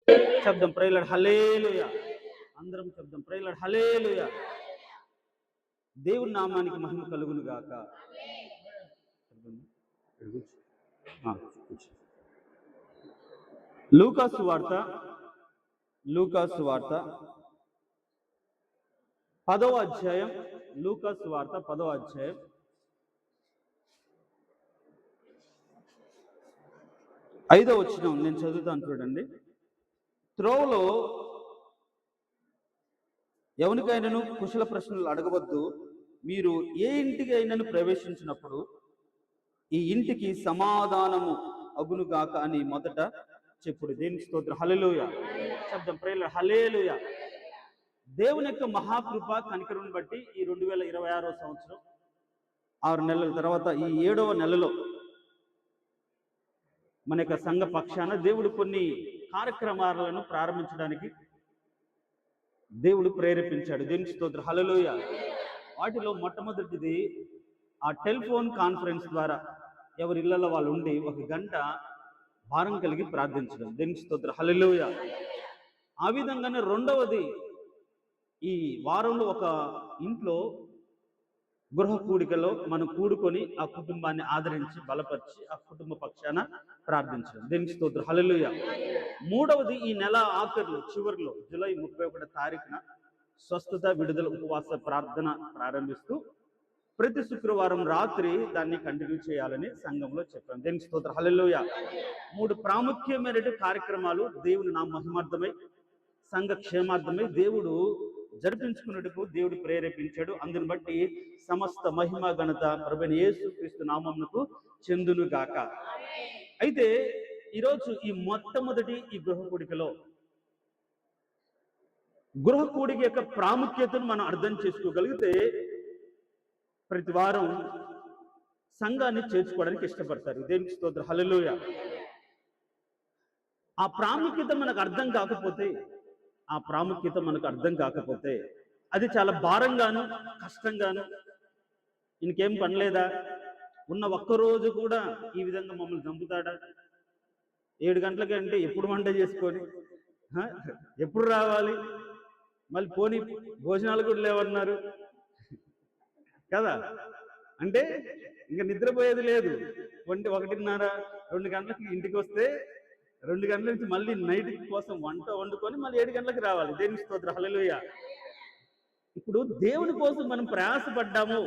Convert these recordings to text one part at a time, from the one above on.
శబ్దం ప్రైలడ్ హల్లెలూయా. అందరం శబ్దం ప్రైలడ్ హల్లెలూయా. దేవుని నామానికి మహిమ కలుగును గాక. లూకాసు వార్త 10వ అధ్యాయం. లూకాసు వార్త 10వ అధ్యాయం 5వ వచనం నేను చదువుతాను చూడండి. త్రోవలో ఎవరికైనాను కుశల ప్రశ్నలు అడగవద్దు. మీరు ఏ ఇంటికి అయినను ప్రవేశించినప్పుడు ఈ ఇంటికి సమాధానము అగునుగాక అని మొదట చెప్పుడు. దేవునికి స్తోత్రం. హల్లెలూయా. శబ్దం ప్రేల హల్లెలూయా. దేవుని యొక్క మహాకృప కనికరుని బట్టి ఈ 2026వ సంవత్సరం 6 నెలల తర్వాత ఈ 7వ నెలలో మన యొక్క సంఘ పక్షాన దేవుడు కొన్ని కార్యక్రమాలను ప్రారంభించడానికి దేవుడు ప్రేరేపించాడు. దేవునికి స్తోత్రం. హల్లెలూయా. వాటిలో మొట్టమొదటిది ఆ టెలిఫోన్ కాన్ఫరెన్స్ ద్వారా ఎవరి ఇళ్లలో వాళ్ళు ఉండి 1 గంట భారం కలిగి ప్రార్థించడం. దేవునికి స్తోత్రం. హల్లెలూయా. ఆ విధంగానే రెండవది ఈ వారంలో ఒక ఇంట్లో గృహ కూడికలో మనం కూడుకొని ఆ కుటుంబాన్ని ఆదరించి బలపరిచి ఆ కుటుంబ పక్షాన ప్రార్థించడం. దేవునికి స్తోత్రం. హల్లెలూయా. మూడవది ఈ నెల ఆఖరిలో చివరిలో జూలై 31వ తారీఖున స్వస్థత విడుదల ఉపవాస ప్రార్థన ప్రారంభిస్తూ ప్రతి శుక్రవారం రాత్రి దాన్ని కంటిన్యూ చేయాలని సంఘంలో చెప్పాం. దేవునికి స్తోత్రం. హల్లెలూయా. 3 ప్రాముఖ్యమైన కార్యక్రమాలు దేవుని నా మహిమార్థమై సంఘ క్షేమార్థమై దేవుడు జరిపించుకున్నట్టుకు దేవుడు ప్రేరేపించాడు. అందుని బట్టి సమస్త మహిమ ఘనత ప్రభువైన యేసుక్రీస్తు నామమునకు చెందును గాక. అయితే ఈరోజు ఈ మొట్టమొదటి ఈ గృహ కూడికలో గృహ కూడిక యొక్క ప్రాముఖ్యతను మనం అర్థం చేసుకోగలిగితే ప్రతి వారం సంఘాన్ని చేర్చుకోవడానికి ఇష్టపడతారు. దేవునికి స్తోత్రం. హల్లెలూయా. ఆ ప్రాముఖ్యత మనకు అర్థం కాకపోతే అది చాలా భారంగాను కష్టంగాను ఇంకేం పనిలేదా, ఉన్న ఒక్కరోజు కూడా ఈ విధంగా మమ్మల్ని చంపుతాడా, 7 గంటలకి అంటే ఎప్పుడు వంట చేసుకొని ఎప్పుడు రావాలి, మళ్ళీ పోనీ భోజనాలు కూడా లేవన్నారు కదా, అంటే ఇంకా నిద్రపోయేది లేదు. 1:30 2 గంటలకి ఇంటికి వస్తే 2 గంటల నుంచి మళ్ళీ నైట్ కోసం వంట వండుకొని మళ్ళీ 7 గంటలకు రావాలి. దేవుని స్తోత్రం. హల్లెలూయా. ఇప్పుడు దేవుని కోసం మనం ప్రయాసపడ్డాము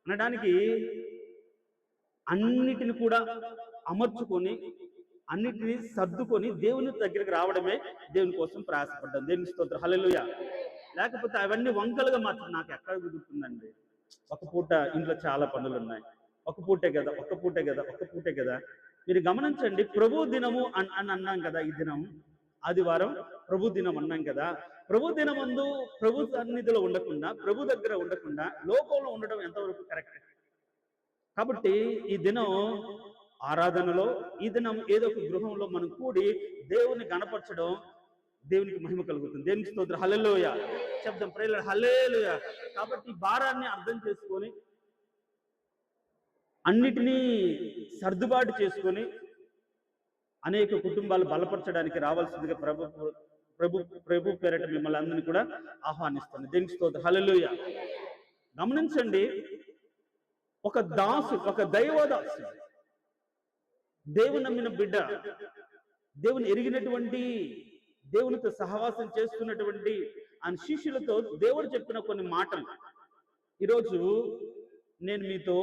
అనడానికి అన్నిటిని కూడా అమర్చుకొని అన్నిటిని సర్దుకొని దేవుని దగ్గరికి రావడమే దేవుని కోసం ప్రయాసపడ్డాం. దేవుని స్తోత్రం. హల్లెలూయా. లేకపోతే అవన్నీ వంకలుగా మాత్రం నాకు ఎక్కడ కుదురుతుందండి, ఒక పూట ఇంట్లో చాలా పనులు ఉన్నాయి, ఒక పూటే కదా. మీరు గమనించండి, ప్రభు దినము అని అన్నాం కదా. ఈ దినం ఆదివారం ప్రభు దినం అన్నాం కదా. ప్రభు దినమందు ప్రభు సన్నిధిలో ఉండకుండా, ప్రభు దగ్గర ఉండకుండా లోకంలో ఉండడం ఎంతవరకు కరెక్ట్? కాబట్టి ఈ దినం ఆరాధనలో, ఈ దినం ఏదో ఒక గృహంలో మనం కూడి దేవుని గణపరచడం దేవునికి మహిమ కలుగుతుంది. దేవునికి స్తోత్రం. హల్లెలూయా. శబ్దం ప్రేల హల్లెలూయా. కాబట్టి భారాన్ని అర్థం చేసుకొని అన్నిటినీ సర్దుబాటు చేసుకొని అనేక కుటుంబాలు బలపరచడానికి రావాల్సిందిగా ప్రభు పేరట మిమ్మల్ని అందరినీ కూడా ఆహ్వానిస్తాను. దేవునికి స్తోత్రం. హల్లెలూయా. గమనించండి, ఒక దైవదాసు, దేవుని నమ్మిన బిడ్డ, దేవుని ఎరిగినటువంటి, దేవునితో సహవాసం చేస్తున్నటువంటి ఆయన శిష్యులతో దేవుడు చెప్పిన కొన్ని మాటలు ఈరోజు నేను మీతో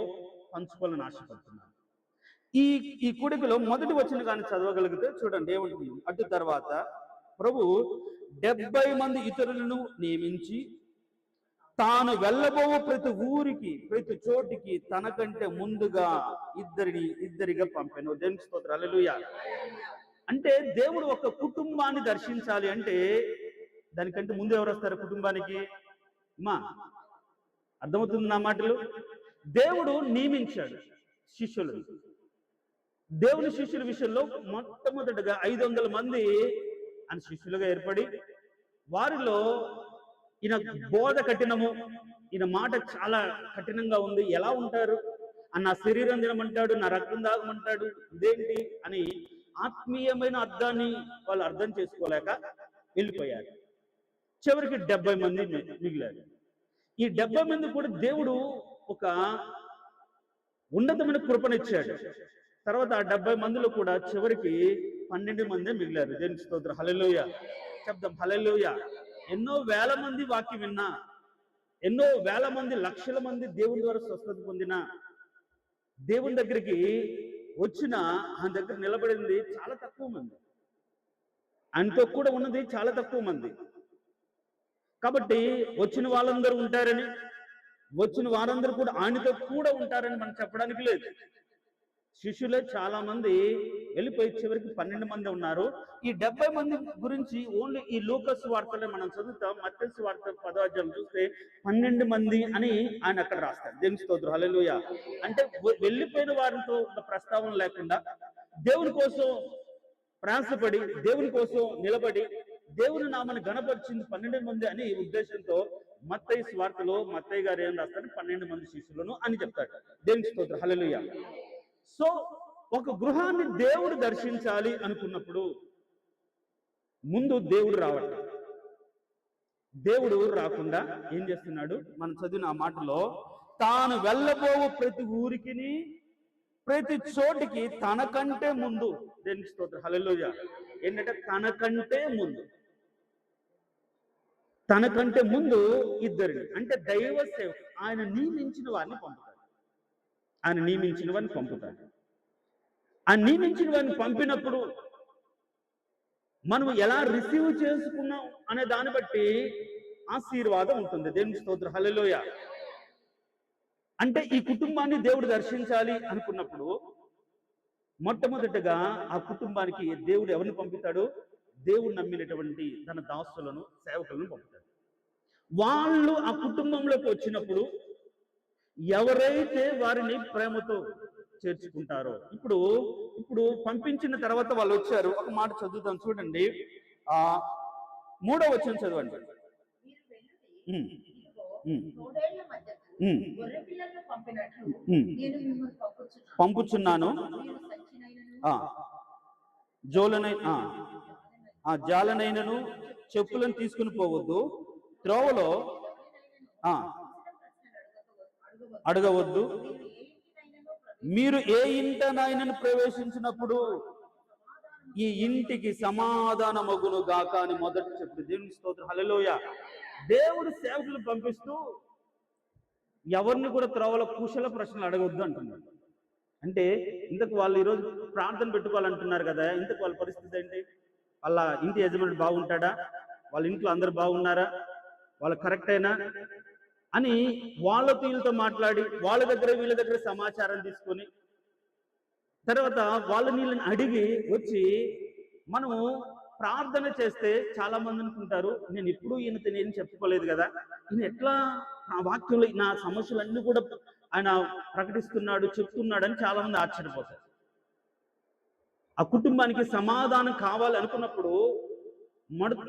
పంచుకోవాలని ఆశపడుతున్నాను. ఈ కూడికలో మొదటి వచనం కానీ చదవగలిగితే చూడండి ఏమంటుంది. అటు తర్వాత ప్రభు 70 మంది ఇతరులను నియమించి తాను వెళ్ళబోవు ప్రతి ఊరికి ప్రతి చోటికి తనకంటే ముందుగా ఇద్దరిగా పంపాను. దేవునికి స్తోత్రం. హల్లెలూయా. అంటే దేవుడు ఒక కుటుంబాన్ని దర్శించాలి అంటే దానికంటే ముందు ఎవరు వస్తారు కుటుంబానికి? అర్థమవుతుంది నా మాటలు? దేవుడు నియమించాడు శిష్యులను. దేవుని శిష్యుల విషయంలో మొట్టమొదటిగా 500 మంది అని శిష్యులుగా ఏర్పడి, వారిలో ఈయన బోధ కఠినము, ఈయన మాట చాలా కఠినంగా ఉంది, ఎలా ఉంటారు, నా శరీరం తినమంటాడు, నా రక్తం తాగమంటాడు, ఇదేంటి అని ఆత్మీయమైన అర్థాన్ని వాళ్ళు అర్థం చేసుకోలేక వెళ్ళిపోయారు. చివరికి 70 మంది మిగిలారు. ఈ 70 మంది కూడా దేవుడు ఒక ఉన్నతమైన కృపనిచ్చాడు. తర్వాత ఆ 70 మందిలో కూడా చివరికి 12 మందే మిగిలారు. దేవునికి స్తోత్రం. హల్లెలూయా చెప్దాం. హల్లెలూయా. ఎన్నో వేల మంది వాక్యం విన్నా, ఎన్నో వేల మంది, లక్షల మంది దేవుని ద్వారా స్వస్థత పొందిన, దేవుని దగ్గరికి వచ్చిన ఆయన దగ్గర నిలబడింది చాలా తక్కువ మంది. ఆయనతో కూడా ఉన్నది చాలా తక్కువ మంది. కాబట్టి వచ్చిన వాళ్ళందరూ ఉంటారని, వచ్చిన వారందరూ కూడా ఆయనతో కూడా ఉంటారని మనం చెప్పడానికి లేదు. శిష్యులే చాలా మంది వెళ్ళిపోయి చివరికి 12 మంది ఉన్నారు. ఈ 70 మంది గురించి ఓన్లీ ఈ లూకాసు వార్తలే మనం చదువుతాం. మత్తయి వార్త 10వ అధ్యాయం చూస్తే 12 మంది అని ఆయన అక్కడ రాస్తాడు. దేవుని స్తోత్రం. హల్లెలూయా. అంటే వెళ్ళిపోయిన వారితో ఒక ప్రస్తావన లేకుండా దేవుని కోసం ప్రయాసపడి, దేవుని కోసం నిలబడి, దేవుని నామాన్ని గణపరిచింది 12 మంది అని ఉద్దేశంతో మత్తయి వార్తలో మత్తయి గారు ఏం రాస్తాడు, 12 మంది శిష్యులను అని చెప్తాడు. దేవుని స్తోత్రం. హల్లెలూయా. సో ఒక గృహాన్ని దేవుడు దర్శించాలి అనుకున్నప్పుడు ముందు దేవుడు రావట్లేదు. దేవుడు రాకుండా ఏం చేస్తున్నాడు? మనం చదివిన ఆ మాటలో, తాను వెళ్ళబోవు ప్రతి ఊరికి, ప్రతి చోటికి తనకంటే ముందు, దేవునికి స్తోత్రం. హల్లెలూయా. ఏంటంటే తనకంటే ముందు, తనకంటే ముందు ఇద్దరిని, అంటే దైవ సేవ, ఆయన నియమించిన వారిని పంపుతాడు. ఆయన నియమించిన వారిని పంపుతాడు. ఆ నియమించిన వారిని పంపినప్పుడు మనం ఎలా రిసీవ్ చేసుకున్నాం అనే దాన్ని బట్టి ఆశీర్వాదం ఉంటుంది. దేవుని స్తోత్రం. హల్లెలూయా. అంటే ఈ కుటుంబాన్ని దేవుడు దర్శించాలి అనుకున్నప్పుడు మొట్టమొదటిగా ఆ కుటుంబానికి దేవుడు ఎవరిని పంపుతాడు? దేవుడు నమ్మినటువంటి తన దాసులను, సేవకులను పంపుతాడు. వాళ్ళు ఆ కుటుంబంలోకి వచ్చినప్పుడు ఎవరైతే వారిని ప్రేమతో చేర్చుకుంటారో, ఇప్పుడు పంపించిన తర్వాత వాళ్ళు వచ్చారు. ఒక మాట చదువుతాం చూడండి. 3వ వచనం చదవండి. పంపుచున్నాను జాలనైనను చెప్పులను తీసుకుని పోవద్దు, త్రోవలో అడగవద్దు, మీరు ఏ ఇంటనైనను ప్రవేశించినప్పుడు ఈ ఇంటికి సమాధానమగును గాక అని మొదట చెప్పు. దేవుని స్తోత్రం. హల్లెలూయా. దేవుడు సేవకులు పంపిస్తూ ఎవరిని కూడా త్రోవలో కుశల ప్రశ్నలు అడగవద్దు అంటున్నాడు. అంటే ఇంతకు వాళ్ళు ఈరోజు ప్రార్థన పెట్టుకోవాలంటున్నారు కదా, ఇంతకు వాళ్ళ పరిస్థితి ఏంటి? వాళ్ళ ఇంటి యజమానుడు బాగుంటాడా? వాళ్ళ ఇంట్లో అందరు బాగున్నారా? వాళ్ళు కరెక్ట్ అయినా అని వాళ్ళతో వీళ్ళతో మాట్లాడి, వాళ్ళ దగ్గర వీళ్ళ దగ్గర సమాచారం తీసుకొని, తర్వాత వాళ్ళ నీళ్ళని అడిగి వచ్చి మనము ప్రార్థన చేస్తే చాలా మంది అనుకుంటారు, నేను ఎప్పుడు ఈయనతో నేను చెప్పుకోలేదు కదా, ఈయన ఎట్లా నా వాక్యంలో నా సమస్యలన్నీ కూడా ఆయన ప్రకటిస్తున్నాడు, చెప్తున్నాడు అని చాలా మంది ఆశ్చర్యపోతారు. ఆ కుటుంబానికి సమాధానం కావాలి అనుకున్నప్పుడు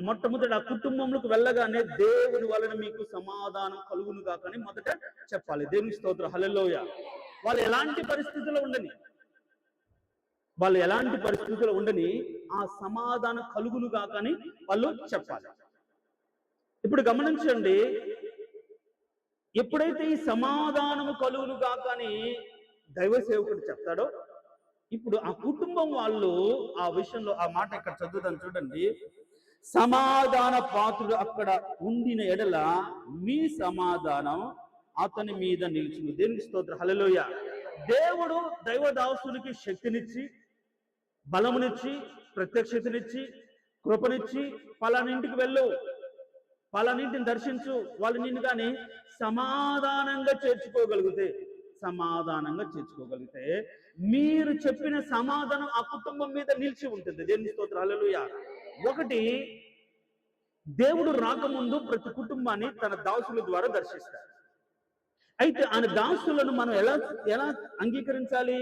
మొట్టమొదటి ఆ కుటుంబంలోకి వెళ్ళగానే దేవుని వలన మీకు సమాధానం కలుగును కాకని మొదట చెప్పాలి. దేవుని స్తోత్రం. హల్లెలూయా. వాళ్ళు ఎలాంటి పరిస్థితుల్లో ఉండని ఆ సమాధానం కలుగును కాకని వాళ్ళు చెప్పాలి. ఇప్పుడు గమనించండి, ఎప్పుడైతే ఈ సమాధానము కలుగును కాకని దైవ సేవకుడు చెప్తాడో, ఇప్పుడు ఆ కుటుంబం వాళ్ళు ఆ విషయంలో ఆ మాట ఇక్కడ చదువుతాను చూడండి. సమాధాన పాత్రుడు అక్కడ ఉండిన ఎడల మీ సమాధానం అతని మీద నిలిచింది. దేవునికి స్తోత్రం. హల్లెలూయా. దేవుడు దైవదాసునికి శక్తినిచ్చి, బలమునిచ్చి, ప్రత్యక్షతనిచ్చి, కృపనిచ్చి, పలానింటికి వెళ్ళు, పలానింటిని దర్శించు, వాళ్ళు నిన్ను కానీ సమాధానంగా చేర్చుకోగలిగితే మీరు చెప్పిన సమాధానం ఆ కుటుంబం మీద నిలిచి ఉంటుంది. దేవుని స్తోత్రం. హల్లెలూయా. ఒకటి, దేవుడు రాకముందు ప్రతి కుటుంబాన్ని తన దాసుల ద్వారా దర్శిస్తాడు. అయితే ఆయన దాసులను మనం ఎలా అంగీకరించాలి?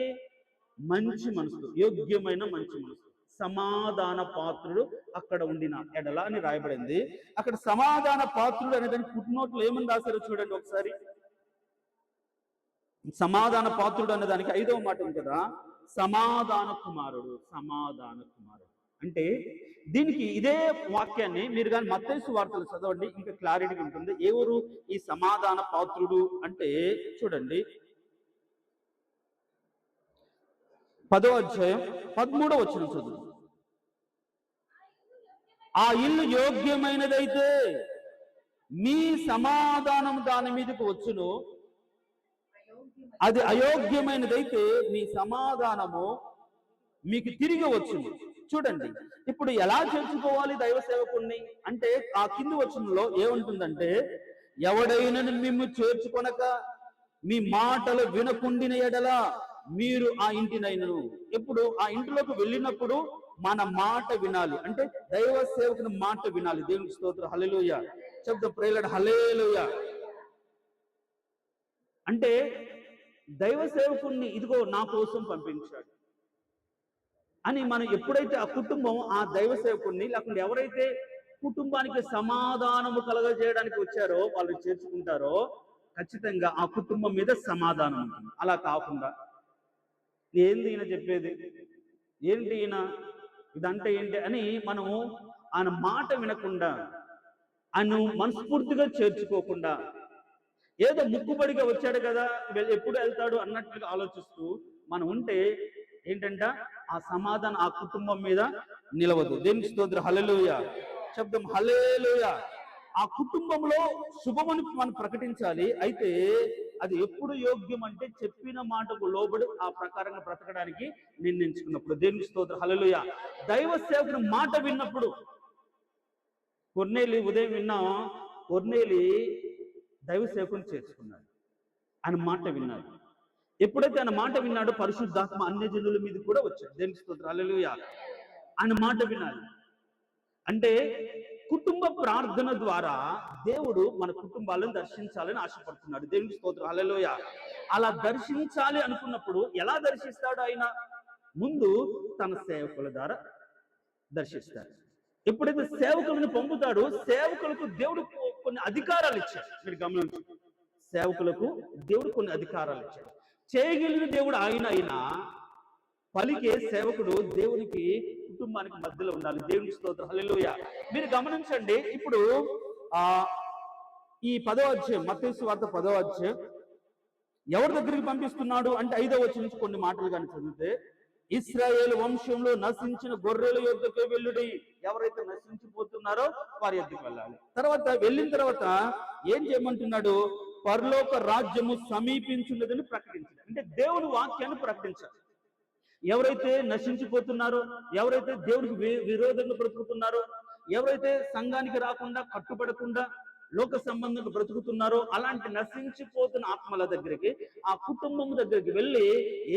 మంచి మనసు, యోగ్యమైన మంచి మనసు, సమాధాన పాత్రుడు అక్కడ ఉండిన ఎడల అని రాయబడింది. అక్కడ సమాధాన పాత్రుడు అనే దానికి ఫుట్నోట్లో ఏమని రాశారో చూడండి ఒకసారి. సమాధాన పాత్రుడు అనే దానికి 5వ మాట ఉంది కదా, సమాధాన కుమారుడు. సమాధాన కుమారుడు అంటే దీనికి ఇదే వాక్యాన్ని మీరు కానీ మత్తయి సువార్తలు చదవండి, ఇంకా క్లారిటీ ఉంటుంది. ఎవరు ఈ సమాధాన పాత్రుడు అంటే చూడండి, 10వ అధ్యాయం 13వ వచనం చదువు. ఆ ఇల్లు యోగ్యమైనదైతే మీ సమాధానం దాని మీదకి వచ్చును, అది అయోగ్యమైనదైతే మీ సమాధానము మీకు తిరిగి వచ్చును. చూడండి, ఇప్పుడు ఎలా చేర్చుకోవాలి దైవ సేవకుణ్ణి అంటే ఆ కింది వచనంలో ఏముంటుందంటే, ఎవడైనా మిమ్ము చేర్చుకొనక మీ మాటలు వినకుండిన ఎడల మీరు ఆ ఇంటినైనను. ఇప్పుడు ఆ ఇంటిలోకి వెళ్ళినప్పుడు మన మాట వినాలి, అంటే దైవ సేవకుని మాట వినాలి. దేవునికి స్తోత్రం, హల్లెలూయా. చెప్తాం ప్రేలడ్ హల్లెలూయా. అంటే దైవ సేవకుణ్ణి ఇదిగో నా కోసం పంపించాడు అని మనం ఎప్పుడైతే ఆ కుటుంబం ఆ దైవ సేవకుణ్ణి లేకుంటే ఎవరైతే కుటుంబానికి సమాధానము కలగజేయడానికి వచ్చారో వాళ్ళు చేర్చుకుంటారో ఖచ్చితంగా ఆ కుటుంబం మీద సమాధానం ఉంటుంది. అలా కాకుండా ఏంది ఈయన చెప్పేది, ఏంటి ఈయన ఇదంటే ఏంటి అని మనము ఆయన మాట వినకుండా, ఆయన మనస్ఫూర్తిగా చేర్చుకోకుండా, ఏదో ముక్కుబడిగా వచ్చాడు కదా ఎప్పుడు వెళ్తాడు అన్నట్లుగా ఆలోచిస్తూ మనం ఉంటే ఏంటంట ఆ సమాధానం ఆ కుటుంబం మీద నిలవదు. దేవునికి స్తోత్రం, హల్లెలూయా. శబ్దం హల్లెలూయా. ఆ కుటుంబంలో శుభమును మనం ప్రకటించాలి. అయితే అది ఎప్పుడు యోగ్యం అంటే చెప్పిన మాటకు లోబడి ఆ ప్రకారంగా బ్రతకడానికి నిర్ణయించుకున్నప్పుడు. దేవునికి స్తోత్రం, హల్లెలూయా. దైవ సేవకుని మాట విన్నప్పుడు, కొర్నేలి ఉదయం విన్నాం, కొర్నేలి దైవ సేవకుని చేర్చుకున్నాడు, ఆయన మాట విన్నాడు. ఎప్పుడైతే ఆయన మాట విన్నాడో పరిశుద్ధాత్మ అన్యజనుల మీద కూడా వచ్చాడు. దేవునికి స్తోత్రం, హల్లెలూయా. ఆయన మాట వినాలి అంటే కుటుంబ ప్రార్థన ద్వారా దేవుడు మన కుటుంబాలను దర్శించాలని ఆశపడుతున్నాడు. దేవునికి స్తోత్రం, హల్లెలూయా. అలా దర్శించాలి అనుకున్నప్పుడు ఎలా దర్శిస్తాడు ఆయన? ముందు తన సేవకుల ద్వారా దర్శిస్తాడు. ఎప్పుడైతే సేవకులను పంపుతాడో సేవకులకు దేవుడు కొన్ని అధికారాలు ఇచ్చాడు. మీరు గమనించండి, సేవకులకు దేవుడు కొన్ని అధికారాలు ఇచ్చాడు. చేయగలిగిన దేవుడు ఆయన అయినా పలికే సేవకుడు దేవునికి కుటుంబానికి మధ్యలో ఉండాలి. దేవునికి స్తోత్రం, హల్లెలూయా. మీరు గమనించండి, ఇప్పుడు ఈ 10వ అధ్యాయం మత్తయి సువార్త 10వ అధ్యాయం ఎవరి దగ్గరికి పంపిస్తున్నాడు అంటే 5వ వచనం నుంచి కొన్ని మాటలు కానీ చదివితే, ఇశ్రాయేలు వంశంలో నశించిన గొర్రెల యొద్దకు వెళ్ళుడి. ఎవరైతే నశించిపోతున్నారో వారి యొద్దకు వెళ్ళాలి. తర్వాత వెళ్ళిన తర్వాత ఏం చేయమంటున్నాడు? పరలోక రాజ్యము సమీపించున్నదని ప్రకటించాలి. అంటే దేవుని వాక్యాన్ని ప్రకటించాలి. ఎవరైతే నశించిపోతున్నారో, ఎవరైతే దేవుడికి విరోధంగా బ్రతుకుతున్నారో, ఎవరైతే సంఘానికి రాకుండా కట్టుబడకుండా లోక సంబంధంగా బ్రతుకుతున్నారో అలాంటి నశించిపోతున్న ఆత్మల దగ్గరికి, ఆ కుటుంబం దగ్గరికి వెళ్ళి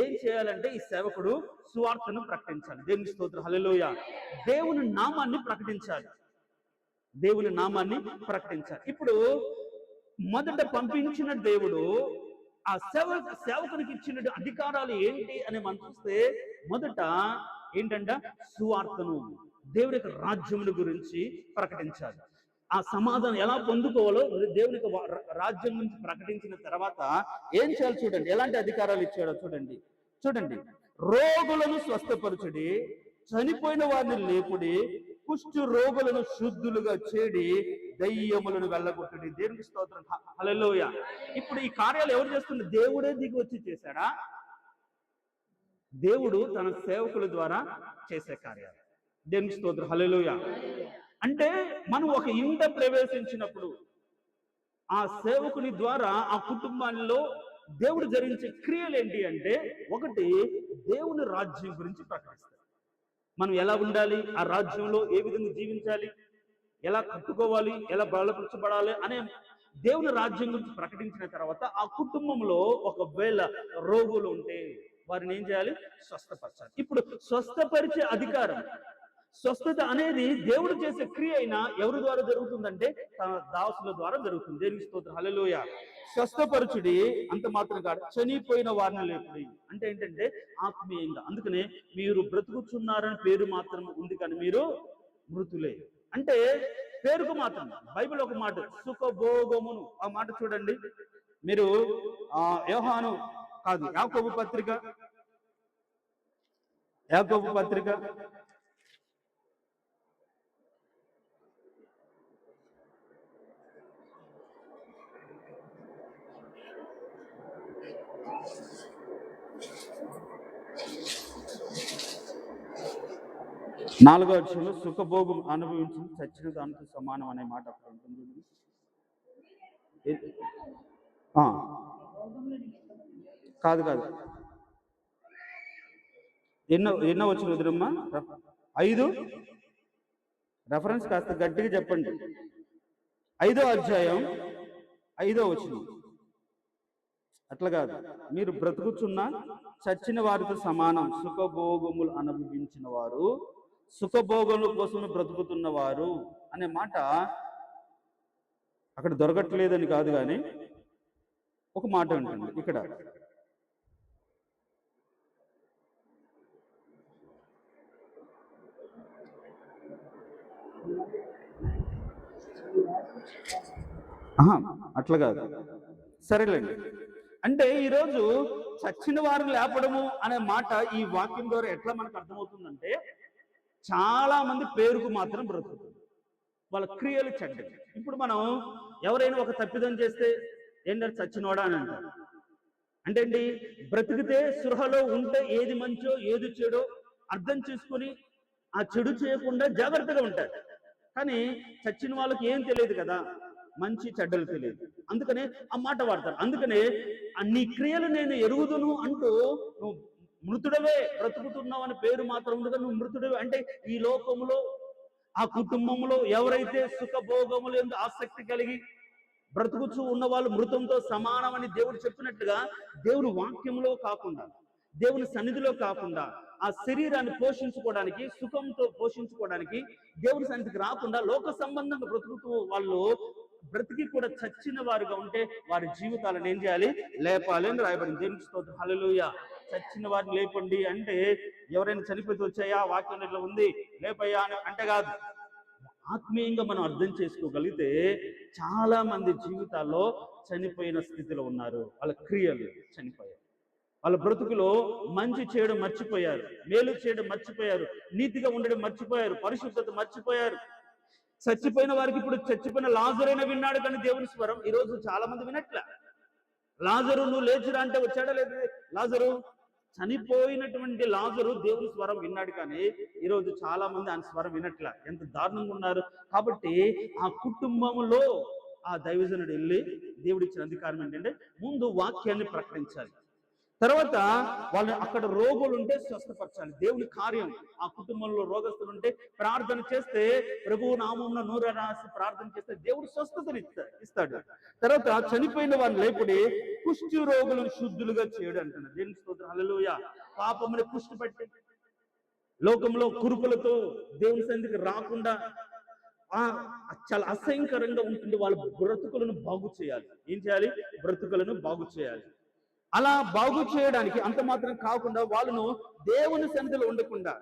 ఏం చేయాలంటే ఈ సేవకుడు సువార్తను ప్రకటించాలి. దేవుని స్తోత్రం, హల్లెలూయా. దేవుని నామాన్ని ప్రకటించాలి. దేవుని నామాన్ని ప్రకటించాలి. ఇప్పుడు మొదట పంపించిన దేవుడు ఆ సేవకునికి ఇచ్చిన అధికారాలు ఏంటి అని మనం చూస్తే, మొదట ఏంటంటే సువార్తను, దేవుని యొక్క రాజ్యముల గురించి ప్రకటించాలి. ఆ సమాధానం ఎలా పొందుకోవాలో దేవుని యొక్క రాజ్యం నుంచి ప్రకటించిన తర్వాత ఏం చేయాలి చూడండి, ఎలాంటి అధికారాలు ఇచ్చాడో చూడండి. రోగులను స్వస్థపరచుడి, చనిపోయిన వారిని లేపుడి, కుష్ఠు రోగులను శుద్ధులుగా చేడి, దయ్యములను వెళ్ళగొట్టుడి. దేవునికి స్తోత్రం, హల్లెలూయా. ఇప్పుడు ఈ కార్యాలు ఎవరు చేస్తున్నారు? దేవుడే దిగి వచ్చి చేశాడా? దేవుడు తన సేవకుల ద్వారా చేసే కార్యాలు. దేవునికి స్తోత్రం, హల్లెలూయా. అంటే మనం ఒక ఇంట ప్రవేశించినప్పుడు ఆ సేవకుని ద్వారా ఆ కుటుంబాల్లో దేవుడు జరిగించే క్రియలు ఏంటి అంటే, ఒకటి దేవుని రాజ్యం గురించి ప్రకటిస్తారు. మనం ఎలా ఉండాలి, ఆ రాజ్యంలో ఏ విధంగా జీవించాలి, ఎలా కట్టుకోవాలి, ఎలా బలపరచబడాలి అనే దేవుని రాజ్యం గురించి ప్రకటించిన తర్వాత ఆ కుటుంబంలో ఒకవేళ రోగులు ఉంటే వారిని ఏం చేయాలి? స్వస్థపరచాలి. ఇప్పుడు స్వస్థపరిచే అధికారం, స్వస్థత అనేది దేవుడు చేసే క్రియ అయినా ఎవరి ద్వారా జరుగుతుందంటే తన దాసుల ద్వారా జరుగుతుంది. దేవుని స్తోత్రం, హల్లెలూయా. స్వస్థపరచుడి, అంత మాత్రం కాదు, చనిపోయిన వారిని లేపుడి. అంటే ఏంటంటే ఆత్మీయంగా. అందుకనే మీరు బ్రతుకుచున్నారని పేరు మాత్రం ఉంది కానీ మీరు మృతులే. అంటే పేరుకు మాత్రం. బైబిల్ ఒక మాట సుఖభోగమును, ఆ మాట చూడండి మీరు. యోహాను కాదు, యాకోబు పత్రిక యాకోబు పత్రిక 4వ అధ్యాయంలో సుఖభోగం అనుభవించి చచ్చిన దానితో సమానం అనే మాట అక్కడ ఉంటుంది. కాదు కాదు, ఎన్నో వచ్చిన వదిలమ్మా? 5 రెఫరెన్స్ కాస్త గట్టిగా చెప్పండి. 5వ అధ్యాయం 5వ వచనం. అట్లా కాదు, మీరు బ్రతుకుచున్న చచ్చిన వారితో సమానం. సుఖభోగములు అనుభవించిన వారు, సుఖభోగముల కోసం బ్రతుకుతున్నవారు అనే మాట అక్కడ దొరకట్లేదని కాదు, కానీ ఒక మాట ఉంటుంది ఇక్కడ. అట్లా కాదు, సరేలేండి. అంటే ఈరోజు చచ్చిన వారిని లేపడము అనే మాట ఈ వాక్యం ద్వారా ఎట్లా మనకు అర్థమవుతుందంటే, చాలా మంది పేరుకు మాత్రం బ్రతుకుతుంది, వాళ్ళ క్రియలు చెడ్డ. ఇప్పుడు మనం ఎవరైనా ఒక తప్పిదం చేస్తే ఏంటంటే చచ్చినోడా అని అంటారు. అంటే ఏంటి? బ్రతికితే సృహలో ఉంటే ఏది మంచో ఏది చెడో అర్థం చేసుకొని ఆ చెడు చేయకుండా జాగ్రత్తగా ఉంటారు. కానీ చచ్చిన వాళ్ళకి ఏం తెలియదు కదా, మంచి చెడ్డలు తెలియదు. అందుకనే ఆ మాట వాడతారు. అందుకనే నీ క్రియలు నేను ఎరుగుదును అంటూ నువ్వు మృతుడవే, బ్రతుకుతున్నావు అని పేరు మాత్రం ఉంది, నువ్వు మృతుడవే. అంటే ఈ లోకములో ఆ కుటుంబంలో ఎవరైతే సుఖభోగములు ఎందు ఆసక్తి కలిగి బ్రతుకుచూ ఉన్న వాళ్ళు మృతంతో సమానమని దేవుడు చెప్పినట్లుగా, దేవుని వాక్యంలో కాకుండా, దేవుని సన్నిధిలో కాకుండా, ఆ శరీరాన్ని పోషించుకోవడానికి, సుఖంతో పోషించుకోవడానికి దేవుని సన్నిధికి రాకుండా లోక సంబంధంగా బ్రతుకుతూ వాళ్ళు బ్రతికి కూడా చచ్చిన వారుగా ఉంటే వారి జీవితాలను ఏం చేయాలి? లేపాలి అని రాయబడింది. దేవునికి స్తోత్రం, హల్లెలూయా. చచ్చిన వారిని లేపండి అంటే ఎవరైనా చనిపోతే వచ్చాయా వాక్యం ఇట్లా ఉంది లేపయ్యా అని అంటే కాదు. ఆత్మీయంగా మనం అర్థం చేసుకోగలిగితే చాలా మంది జీవితాల్లో చనిపోయిన స్థితిలో ఉన్నారు. వాళ్ళ క్రియలు చనిపోయారు, వాళ్ళ బ్రతుకులో మంచి చేయడం మర్చిపోయారు, మేలు చేయడం మర్చిపోయారు, నీతిగా ఉండడం మర్చిపోయారు, పరిశుద్ధత మర్చిపోయారు. చచ్చిపోయిన వారికి ఇప్పుడు చచ్చిపోయిన లాజరైనా విన్నాడు కానీ దేవుని స్వరం ఈరోజు చాలా మంది వినట్లే. లాజరు నువ్వు లేచురా అంటే వచ్చాడా లేదు? లాజరు, చనిపోయినటువంటి లాజరు దేవుని స్వరం విన్నాడు కానీ ఈరోజు చాలా మంది ఆయన స్వరం వినట్లే. ఎంత దారుణంగా ఉన్నారు. కాబట్టి ఆ కుటుంబంలో ఆ దైవజనుడు వెళ్ళి దేవుడిచ్చిన అధికారం ఏంటంటే ముందు వాక్యాన్ని ప్రకటించాలి, తర్వాత వాళ్ళు అక్కడ రోగులు ఉంటే స్వస్థపరచాలి. దేవుని కార్యం ఆ కుటుంబంలో రోగస్తులు ఉంటే ప్రార్థన చేస్తే, ప్రభువు నామమున నూర రాసి ప్రార్థన చేస్తే దేవుడు స్వస్థతను ఇస్తాడు. తర్వాత చనిపోయిన వారిని లేపుడి కుష్టి రోగులను శుద్ధులుగా చేయడు అంటున్నాడు. దేవుని స్తోత్రం, హల్లెలూయా. పాపముని కుష్టి పట్టి లోకంలో కురుపులతో దేవుని సన్నిధికి రాకుండా చాలా అసహ్యకరంగా ఉంటుంది. వాళ్ళ బ్రతుకులను బాగు చేయాలి. ఏం చేయాలి? బ్రతుకులను బాగు చేయాలి. అలా బాగు చేయడానికి అంత మాత్రం కాకుండా వాళ్ళను దేవుని సన్నిధిలో ఉండకుండా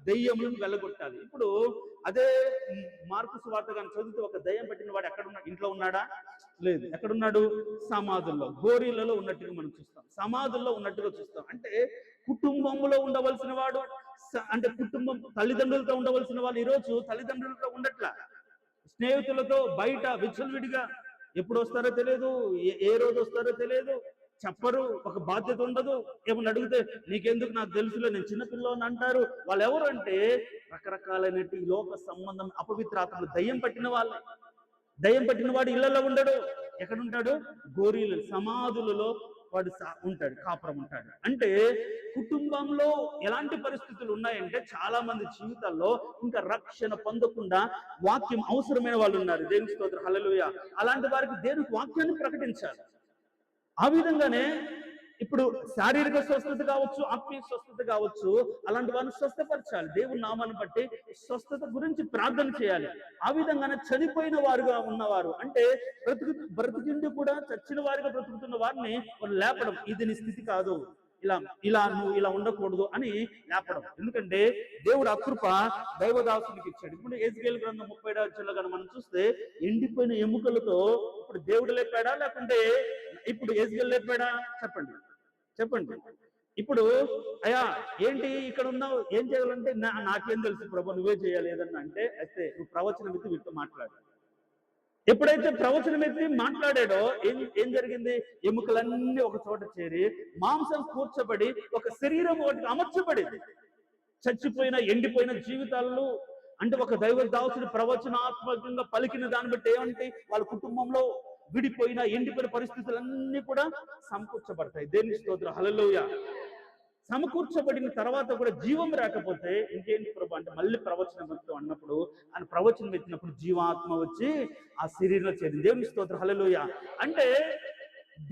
దెయ్యములను వెళ్ళగొట్టాలి. ఇప్పుడు అదే మార్కు సువార్త కానీ చదివితే ఒక దయ్యం పట్టిన వాడు ఎక్కడున్నాడు? ఇంట్లో ఉన్నాడా? లేదు. ఎక్కడున్నాడు? సమాధుల్లో, గోరీలలో ఉన్నట్టుగా మనం చూస్తాం, సమాధుల్లో ఉన్నట్టుగా చూస్తాం. అంటే కుటుంబంలో ఉండవలసిన వాడు, అంటే కుటుంబం తల్లిదండ్రులతో ఉండవలసిన వాళ్ళు ఈరోజు తల్లిదండ్రులతో ఉండట్లా, స్నేహితులతో బయట విచ్చలవిడిగా ఎప్పుడు వస్తారో తెలియదు, ఏ రోజు వస్తారో తెలియదు, చెప్పరు, ఒక బాధ్యత ఉండదు. ఏమన్నా అడిగితే నీకెందుకు, నాకు తెలుసులే, నేను చిన్నపిల్లని అంటారు. వాళ్ళు ఎవరు అంటే రకరకాలైన లోక సంబంధం అపవిత్రాత్మలు దయ్యం పట్టిన వాళ్ళే. దయ్యం పట్టిన వాడు ఇళ్లలో ఉండడు. ఎక్కడుంటాడు? గోరీలు, సమాధులలో వాడు ఉంటాడు, కాపురం ఉంటాడు. అంటే కుటుంబంలో ఎలాంటి పరిస్థితులు ఉన్నాయంటే చాలా మంది జీవితాల్లో ఇంకా రక్షణ పొందకుండా వాక్యం అవసరమైన వాళ్ళు ఉన్నారు. దేవుని స్తోత్రం, హల్లెలూయా. అలాంటి వారికి దేవునికి వాక్యాన్ని ప్రకటించాలి. ఆ విధంగానే ఇప్పుడు శారీరక స్వస్థత కావచ్చు, ఆత్మీయ స్వస్థత కావచ్చు, అలాంటి వారిని స్వస్థపరచాలి. దేవుని నామాన్ని బట్టి స్వస్థత గురించి ప్రార్థన చేయాలి. ఆ విధంగానే చనిపోయిన వారుగా ఉన్నవారు, అంటే బ్రతికిండి కూడా చచ్చిన వారిగా బ్రతుకుతున్న వారిని లేపడం. ఇది నీ స్థితి కాదు, నువ్వు ఇలా ఉండకూడదు అని లేపడం. ఎందుకంటే దేవుడు అకృప దైవదాసునికి ఇచ్చాడు. ఇప్పుడు ఎజ్కేలు గ్రంథం 37వ అధ్యాయంలో కనుక మనం చూస్తే ఎండిపోయిన ఎముకలతో ఇప్పుడు దేవుడు లేపాడా, లేకుంటే ఇప్పుడు ఎజ్కేలు లేపాడా? చెప్పండి. ఇప్పుడు అయ్యా ఏంటి ఇక్కడ ఉన్నావు, ఏం చేయాలంటే నాకేం తెలుసు ప్రభు, నువ్వే చేయాలి ఏదన్నా అంటే, అయితే నువ్వు ప్రవచనం ఎత్తి వీటితో మాట్లాడు. ఎప్పుడైతే ప్రవచనం ఎత్తి మాట్లాడాడో ఏం జరిగింది? ఎముకలన్నీ ఒక చోట చేరి మాంసం కూర్చబడి ఒక శరీరం ఒకటి అమర్చబడింది. చచ్చిపోయిన ఎండిపోయిన జీవితాలను, అంటే ఒక దైవ దాసుడు ప్రవచనాత్మకంగా పలికిన దాన్ని బట్టి ఏమంటే వాళ్ళ కుటుంబంలో విడిపోయిన ఎండిపోయిన పరిస్థితులన్నీ కూడా సమకూర్చబడతాయి. దేవుని స్తోత్రం, హల్లెలూయా. సమకూర్చబడిన తర్వాత కూడా జీవం రాకపోతే ఇంకేంటి ప్రభు అంటే మళ్ళీ ప్రవచనం అన్నప్పుడు, ఆయన ప్రవచనం ఎత్తినప్పుడు జీవాత్మ వచ్చి ఆ శరీరంలో చేరింది. దేవుని స్తోత్రం, హల్లెలూయా. అంటే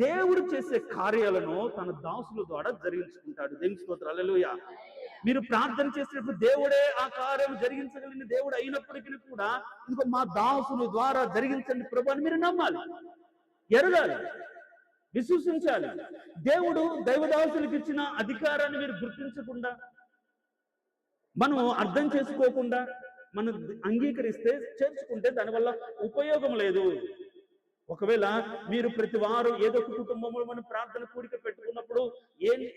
దేవుడు చేసే కార్యాలను తన దాసుల ద్వారా జరిగించుకుంటాడు. దేవుని స్తోత్రం, హల్లెలూయా. మీరు ప్రార్థన చేసినప్పుడు దేవుడే ఆ కార్యం జరిగించగలిగిన దేవుడు అయినప్పటికీ కూడా, ఇదిగో మా దాసుల ద్వారా జరిగించండి ప్రభు అని మీరు నమ్మాలి, ఎరగాలి, విశ్వసించాలి. దేవుడు దైవదాసులకు ఇచ్చిన అధికారాన్ని మీరు గుర్తించకుండా, మనం అర్థం చేసుకోకుండా, మనం అంగీకరిస్తే, చేర్చుకుంటే దానివల్ల ఉపయోగం లేదు. ఒకవేళ మీరు ప్రతి వారం ఏదో ఒక కుటుంబంలో మనం ప్రార్థన కూడిక పెట్టుకున్నప్పుడు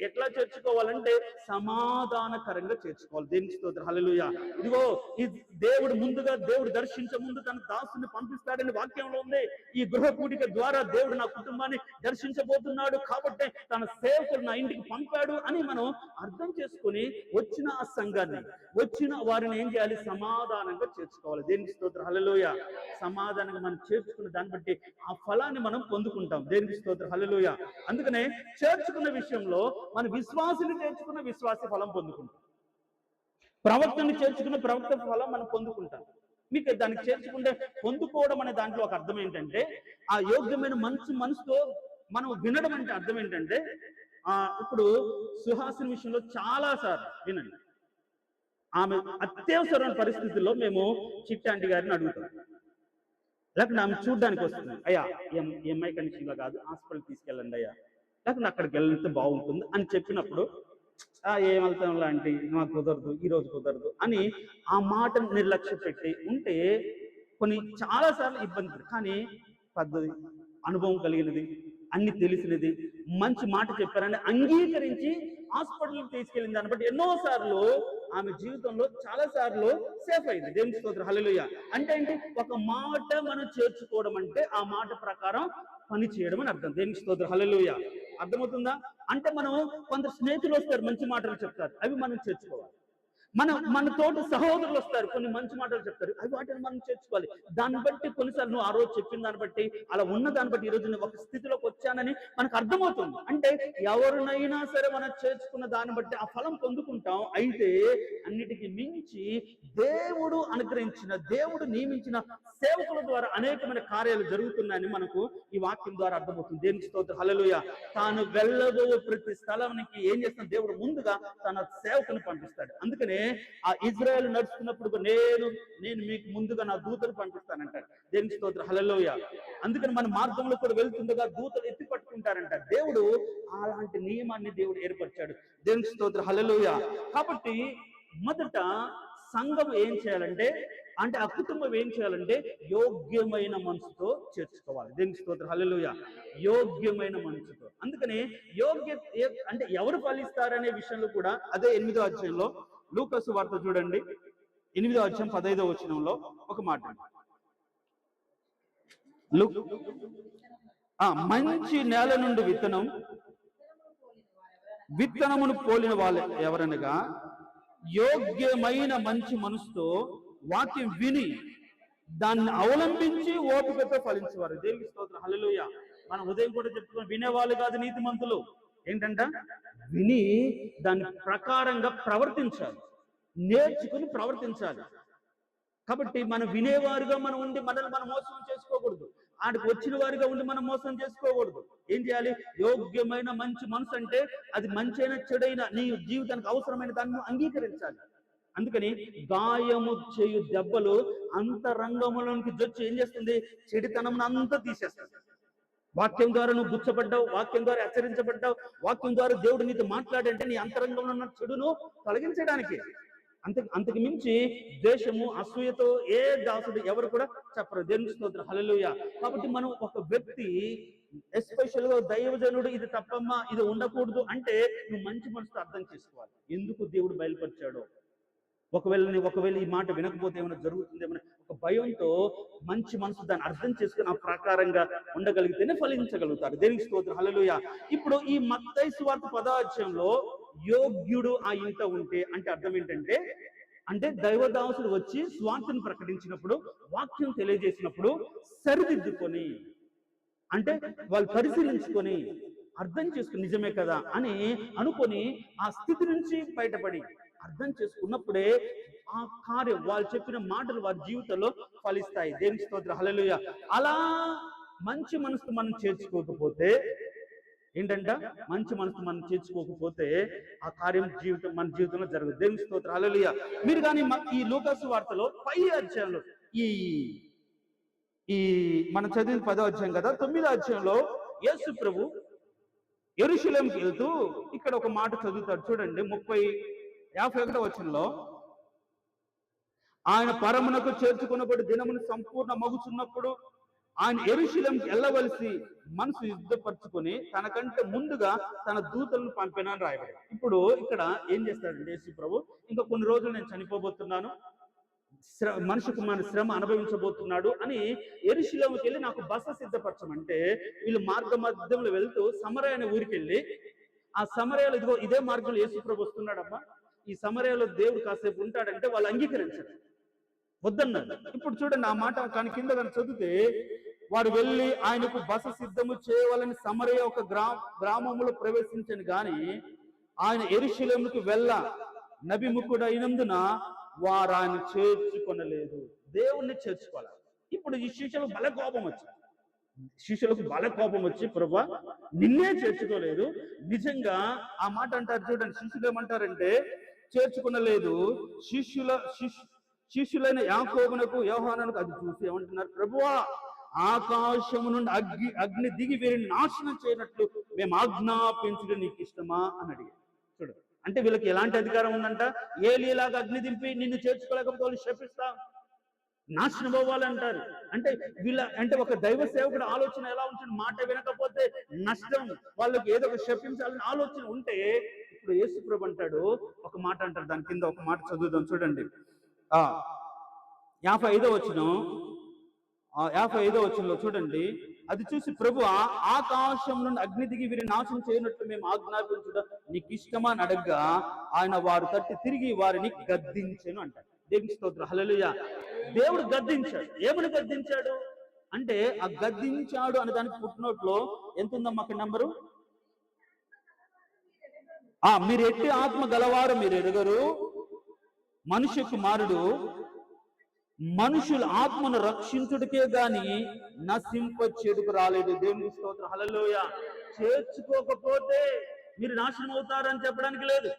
ఎట్లా చేర్చుకోవాలంటే సమాధానకరంగా చేర్చుకోవాలి. దేవుని స్తోత్రం, హల్లెలూయా. ఇదిగో ఈ దేవుడు ముందుగా, దేవుడు దర్శించే ముందు తన దాసుని పంపిస్తాడని వాక్యంలో ఉంది. ఈ గృహ కూడిక ద్వారా దేవుడు నా కుటుంబాన్ని దర్శించబోతున్నాడు కాబట్టి తన సేవకుడు నా ఇంటికి పంపాడు అని మనం అర్థం చేసుకుని వచ్చిన ఆ సంఘాన్ని, వచ్చిన వారిని ఏం చేయాలి? సమాధానంగా చేర్చుకోవాలి. దేవుని స్తోత్రం, హల్లెలూయా. సమాధానంగా మనం చేర్చుకున్న దాన్ని బట్టి ఆ ఫలాన్ని మనం పొందుకుంటాం. దేవునికి స్తోత్రం, హల్లెలూయా. అందుకనే చేర్చుకున్న విషయంలో మన విశ్వాసిని చేర్చుకున్న విశ్వాస ఫలం పొందుకుంటాం, ప్రవక్తని చేర్చుకున్న ప్రవక్త ఫలం మనం పొందుకుంటాం. మీకు దానికి చేర్చుకుంటే పొందుకోవడం అనే దాంట్లో ఒక అర్థం ఏంటంటే, ఆ యోగ్యమైన మనసుతో మనం వినడం అంటే అర్థం ఏంటంటే, ఇప్పుడు సుహాసిని విషయంలో చాలా సార్లు వినండి, ఆమె అత్యవసరమైన పరిస్థితుల్లో మేము చిట్టాంటి గారిని అడుగుతాం, లేకపోతే ఆమె చూడ్డానికి వస్తుంది, అయ్యా ఎంఐ కండిషన్లో కాదు, హాస్పిటల్ తీసుకెళ్ళండి అయ్యా, లేకపోతే అక్కడికి వెళ్తే బాగుంటుంది అని చెప్పినప్పుడు, ఏం వెళ్తాం లాంటి, నాకు కుదరదు, ఈ రోజు కుదరదు అని ఆ మాట నిర్లక్ష్య పెట్టి ఉంటే కొన్ని చాలాసార్లు ఇబ్బంది. కానీ పద్ధతి, అనుభవం కలిగినది, అన్ని తెలిసినది, మంచి మాట చెప్పారని అంగీకరించి హాస్పిటల్కి తీసుకెళ్ళింది దాన్ని బట్టి ఎన్నోసార్లు ఆమె జీవితంలో చాలా సార్లు సేఫ్ అయింది. దేవుని స్తోత్రం, హల్లెలూయా. అంటే ఏంటి? ఒక మాట మనం చేర్చుకోవడం అంటే ఆ మాట ప్రకారం పని చేయడం అని అర్థం. దేవుని స్తోత్రం, హల్లెలూయా. అర్థమవుతుందా? అంటే మనం కొందరు స్నేహితులు వస్తారు, మంచి మాటలు చెప్తారు, అవి మనం చేర్చుకోవాలి. మన తోటి సహోదరులు వస్తారు, కొన్ని మంచి మాటలు చెప్తారు, అవి వాటిని మనం చేర్చుకోవాలి. దాన్ని బట్టి కొన్నిసార్లు నువ్వు ఆ రోజు చెప్పిన దాన్ని బట్టి, అలా ఉన్న దాన్ని బట్టి ఈరోజు నేను ఒక స్థితిలోకి వచ్చానని మనకు అర్థమవుతుంది. అంటే ఎవరినైనా సరే మనం చేర్చుకున్న దాన్ని బట్టి ఆ ఫలం పొందుకుంటాం. అయితే అన్నిటికీ మించి దేవుడు అనుగ్రహించిన, దేవుడు నియమించిన సేవకుల ద్వారా అనేకమైన కార్యాలు జరుగుతున్నాయని మనకు ఈ వాక్యం ద్వారా అర్థమవుతుంది. దేవుని స్తోత్రం, హల్లెలూయా. తాను వెళ్ళబో ప్రతి స్థలానికి ఏం చేస్తున్న దేవుడు ముందుగా తన సేవకుని పంపిస్తాడు. అందుకనే ఆ ఇజ్రాయెల్ నడుస్తున్నప్పుడు నేను మీకు ముందుగా నా దూతలు పంపిస్తానంటాడు. దేవుని స్తోత్రం, హల్లెలూయా. అందుకని మన మార్గంలో కూడా వెళ్తుండగా దూతలు ఎత్తి పట్టుకుంటారంట. దేవుడు అలాంటి నియమాన్ని దేవుడు ఏర్పరిచాడు. దేవుని స్తోత్రం, హల్లెలూయా. కాబట్టి మొదట సంఘం ఏం చేయాలంటే, అంటే ఆ కుటుంబం ఏం చేయాలంటే యోగ్యమైన మనసుతో చేర్చుకోవాలి. దేవుని స్తోత్రం, హల్లెలూయా. యోగ్యమైన మనసుతో. అందుకని అంటే ఎవరు ఫలిస్తారనే విషయంలో కూడా అదే 8వ అధ్యాయంలో లూకాసు వార్త చూడండి, 8వ అధ్యాయం 15వ వచనంలో ఒక మాట, మంచి నేల నుండి విత్తనమును పోలిన వాళ్ళు ఎవరనగా యోగ్యమైన మంచి మనసుతో వాక్యం విని దాన్ని అవలంబించి ఓపికతో ఫలించేవారు. దేవుని స్తోత్రం, హల్లెలూయా. మనం ఉదయం కూడా చెప్పుకున్నాం, వినేవాళ్ళు కాదు నీతిమంతులు. ఏంటంట? విని దాని ప్రకారంగా ప్రవర్తించాలి, నేర్చుకుని ప్రవర్తించాలి. కాబట్టి మనం వినేవారుగా మనం ఉండి మనల్ని మనం మోసం చేసుకోకూడదు. ఆడికి వచ్చిన వారిగా ఉండి మనం మోసం చేసుకోకూడదు. ఏం చేయాలి? యోగ్యమైన మంచి మనసు అంటే అది మంచి అయినా చెడైనా నీ జీవితానికి అవసరమైన దాన్ని అంగీకరించాలి. అందుకని గాయము చేయు దెబ్బలు అంతరంగంలోనికి జొచ్చి ఏం చేస్తుంది? చెడితనం అంతా తీసేస్తుంది. వాక్యం ద్వారా నువ్వు గుచ్చబడ్డావు, వాక్యం ద్వారా హెచ్చరించబడ్డావు, వాక్యం ద్వారా దేవుడు నీతో మాట్లాడంటే నీ అంతరంగంలో ఉన్న చెడును తొలగించడానికి. అంతకు మించి ద్వేషము అసూయతో ఏ దాసుడు ఎవరు కూడా చెప్పరు. దేవునికి స్తోత్రం, హల్లెలూయా. కాబట్టి మనం ఒక వ్యక్తి ఎస్పెషల్ గా దైవజనుడు ఇది తప్పమ్మా, ఇది ఉండకూడదు అంటే నువ్వు మంచి మనసుతో అర్థం చేసుకోవాలి ఎందుకు దేవుడు బయలుపరిచాడో. ఒకవేళ ఈ మాట వినకపోతే ఏమైనా జరుగుతుందేమో ఒక భయంతో మంచి మనసు దాన్ని అర్థం చేసుకుని ఆ ప్రకారంగా ఉండగలిగితేనే ఫలించగలుగుతారు. దేవునికి స్తోత్రం, హల్లెలూయా. ఇప్పుడు ఈ మత్తయి సువార్త 10వ అధ్యాయంలో యోగ్యుడు ఆ ఇంట ఉంటే అంటే అర్థం ఏంటంటే, అంటే దైవదాసుడు వచ్చి స్వార్థను ప్రకటించినప్పుడు, వాక్యం తెలియజేసినప్పుడు సరిదిద్దుకొని, అంటే వాళ్ళు పరిశీలించుకొని అర్థం చేసుకుని నిజమే కదా అని అనుకొని ఆ స్థితి నుంచి బయటపడి అర్థం చేసుకున్నప్పుడే ఆ కార్యం వాళ్ళు చెప్పిన మాటలు వారి జీవితంలో ఫలిస్తాయి. దేవునికి స్తోత్రం, హల్లెలూయా. అలా మంచి మనసు మనం చేర్చుకోకపోతే ఏంటంట, మంచి మనసు మనం చేర్చుకోకపోతే ఆ కార్యం మన జీవితంలో జరగదు. దేవునికి స్తోత్రం, హల్లెలూయా. మీరు కానీ ఈ లూకాసు వార్తలో 10వ అధ్యాయంలో ఈ మనం చదివిన 10వ అధ్యాయం కదా, 9వ అధ్యాయంలో యేసు ప్రభు యెరూషలేముకి వెళ్తూ ఇక్కడ ఒక మాట చదువుతాడు చూడండి. 51వ వచనంలో, ఆయన పరమునకు చేర్చుకున్నప్పుడు దినమును సంపూర్ణ మగుచున్నప్పుడు ఆయన యెరూషలేముకి వెళ్ళవలసి మనసు యుద్ధపరచుకొని తనకంటే ముందుగా తన దూతలను పంపినని రాయబడి. ఇప్పుడు ఇక్కడ ఏం చేస్తాడంటే యేసు ప్రభు, ఇంకా కొన్ని రోజులు నేను చనిపోబోతున్నాను, మనిషి కుమారుని శ్రమ అనుభవించబోతున్నాడు అని యెరూషలేముకి వెళ్ళి నాకు బస సిద్ధపరచమంటే వీళ్ళు మార్గ మధ్యంలో వెళ్తూ సమరయ అనే ఊరికి వెళ్ళి ఆ సమరయాలో ఇదిగో ఇదే మార్గంలో యేసు ప్రభు వస్తున్నాడమ్మా, ఈ సమరయాలో దేవుడు కాసేపు ఉంటాడంటే వాళ్ళు అంగీకరించారు, వద్దన్నారు. ఇప్పుడు చూడండి ఆ మాట కానీ కింద కానీ చదివితే, వారు వెళ్ళి ఆయనకు బస సిద్ధము చేయవాలని సమరయ ఒక గ్రామంలో ప్రవేశించని గాని ఆయన యెరూషలేముకు వెళ్ళ నబిముఖుడైనందున వారు ఆయన చేర్చుకొనలేదు. దేవుణ్ణి చేర్చుకోవాలి. ఇప్పుడు ఈ శిష్యులకు బల కోపం వచ్చి ప్రభువా నిన్నే చేర్చుకోలేదు. నిజంగా ఆ మాట అంటారు చూడండి, శిష్యులు ఏమంటారంటే చేర్చుకునలేదు. శిష్యులైన యాకోబునకు యోహానునకు అది చూసి ఏమంటున్నారు, ప్రభువా ఆకాశము నుండి అగ్ని దిగి వీరిని నాశనం చేయనట్లు మేము ఆజ్ఞాపించడం నీకు ఇష్టమా అని అడిగారు. చూడు, అంటే వీళ్ళకి ఎలాంటి అధికారం ఉందంట, ఏలీలాగా అగ్ని దింపి నిన్ను చేర్చుకోలేకపోతే వాళ్ళు శపిస్తా నాశనం అవ్వాలంటారు. అంటే ఒక దైవ సేవకుడు ఆలోచన ఎలా ఉంటుంది, మాట వినకపోతే నష్టం, వాళ్ళకి ఏదో ఒక శపించాలని ఆలోచన ఉంటే, ఇప్పుడు యేసు ప్రభు అంటాడు ఒక మాట అంటారు, దాని కింద ఒక మాట చదువుదాం చూడండి. 55వ వచనంలో చూడండి, అది చూసి ప్రభు ఆకాశం నుండి అగ్ని దిగి వీరి నాశనం చేయనట్లు మేము ఆజ్ఞాపించడం నీకు ఇష్టమా అని అడగ్గా ఆయన వారు తట్టి తిరిగి వారిని గద్దించెను అంటారు. దేవునికి స్తోత్రం, హల్లెలూయా. దేవుడు గద్దించాడు. ఏమని గద్దించాడు అంటే, ఆ గద్దించాడు అనే దానికి పుట్టినోట్లో ఎంత ఉందమ్మా అక్కడ నంబరు, మీరు ఎట్టి ఆత్మ గలవారు మీరు ఎరుగరు, మనుష్య కుమారుడు మనుషుల ఆత్మను రక్షించుడికే గాని నశింప చెడుకు రాలేదు. దేవునికి స్తోత్రం, హల్లెలూయా. చేర్చుకోకపోతే మీరు నాశనం అవుతారని చెప్పడానికి లేదు,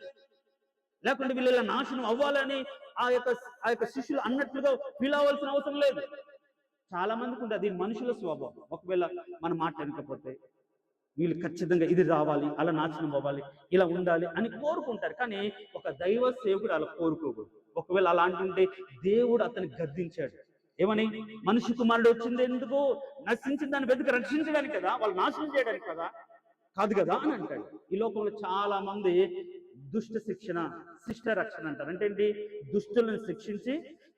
లేకుంటే వీళ్ళు ఇలా నాశనం అవ్వాలని ఆ యొక్క శిష్యులు అన్నట్లుగా ఫీల్ అవ్వాల్సిన అవసరం లేదు. చాలా మందికి ఉంటుంది, అది మనుషుల స్వభావం. ఒకవేళ మనం మాట్లాడకపోతే వీళ్ళు ఖచ్చితంగా ఇది రావాలి, అలా నాశనం అవ్వాలి, ఇలా ఉండాలి అని కోరుకుంటారు. కానీ ఒక దైవ సేవకుడు అలా కోరుకోకూడదు. ఒకవేళ అలా అంటుంటే దేవుడు అతన్ని గద్దించాడు. ఏమని, మనిషి కుమారుడు వచ్చింది ఎందుకు, నశించిన దాన్ని వెతుకు రక్షించడానికి కదా, వాళ్ళు నాశనం చేయడానికి కదా, కాదు కదా అని అంటాడు. ఈ లోకంలో చాలా మంది దుష్ట శిక్షణ, శిష్ట రక్షణ అంటారు. అంటే ఏంటి, దుష్టులను శిక్షించి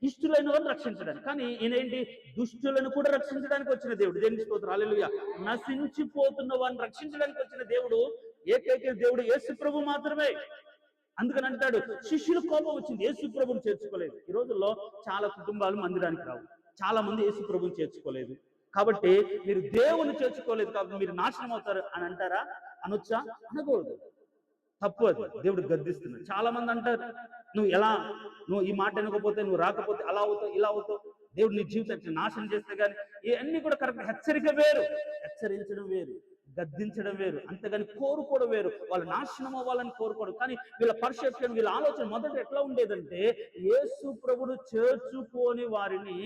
ఇష్టులైన వాళ్ళని రక్షించడానికి. కానీ ఈయనేంటి, దుష్టులను కూడా రక్షించడానికి వచ్చిన దేవుడు. దేవునికి స్తోత్రం, హల్లెలూయా. నశించిపోతున్న వారిని రక్షించడానికి వచ్చిన దేవుడు, ఏకైక దేవుడు యేసు ప్రభు మాత్రమే. అందుకని అంటాడు, శిష్యులు కోపం వచ్చింది, యేసు ప్రభుని చేర్చుకోలేదు. ఈ రోజుల్లో చాలా కుటుంబాలు మందిరానికి రావు, చాలా మంది యేసు ప్రభుని చేర్చుకోలేదు. కాబట్టి మీరు దేవుని చేర్చుకోలేదు కాబట్టి మీరు నాశనం అవుతారు అని అంటారా, అనొచ్చా? అనకూడదు, తప్పు. అది దేవుడు గద్దిస్తున్నాడు. చాలా మంది అంటారు, నువ్వు ఈ మాట వినకపోతే, నువ్వు రాకపోతే అలా అవుతావు, ఇలా అవుతావు, దేవుడు నీ జీవితాన్ని నాశనం చేస్తే కానీ. ఇవన్నీ కూడా కరెక్ట్. హెచ్చరిక వేరు, హెచ్చరించడం వేరు, గద్దించడం వేరు. అంతేగాని కోరుకోవడం వేరు. వాళ్ళు నాశనం అవ్వాలని కోరుకోవడం. కానీ వీళ్ళ పర్సెప్షన్, వీళ్ళ ఆలోచన మొదట ఎట్లా ఉండేదంటే, యేసు ప్రభుడు చేర్చుకోని వారిని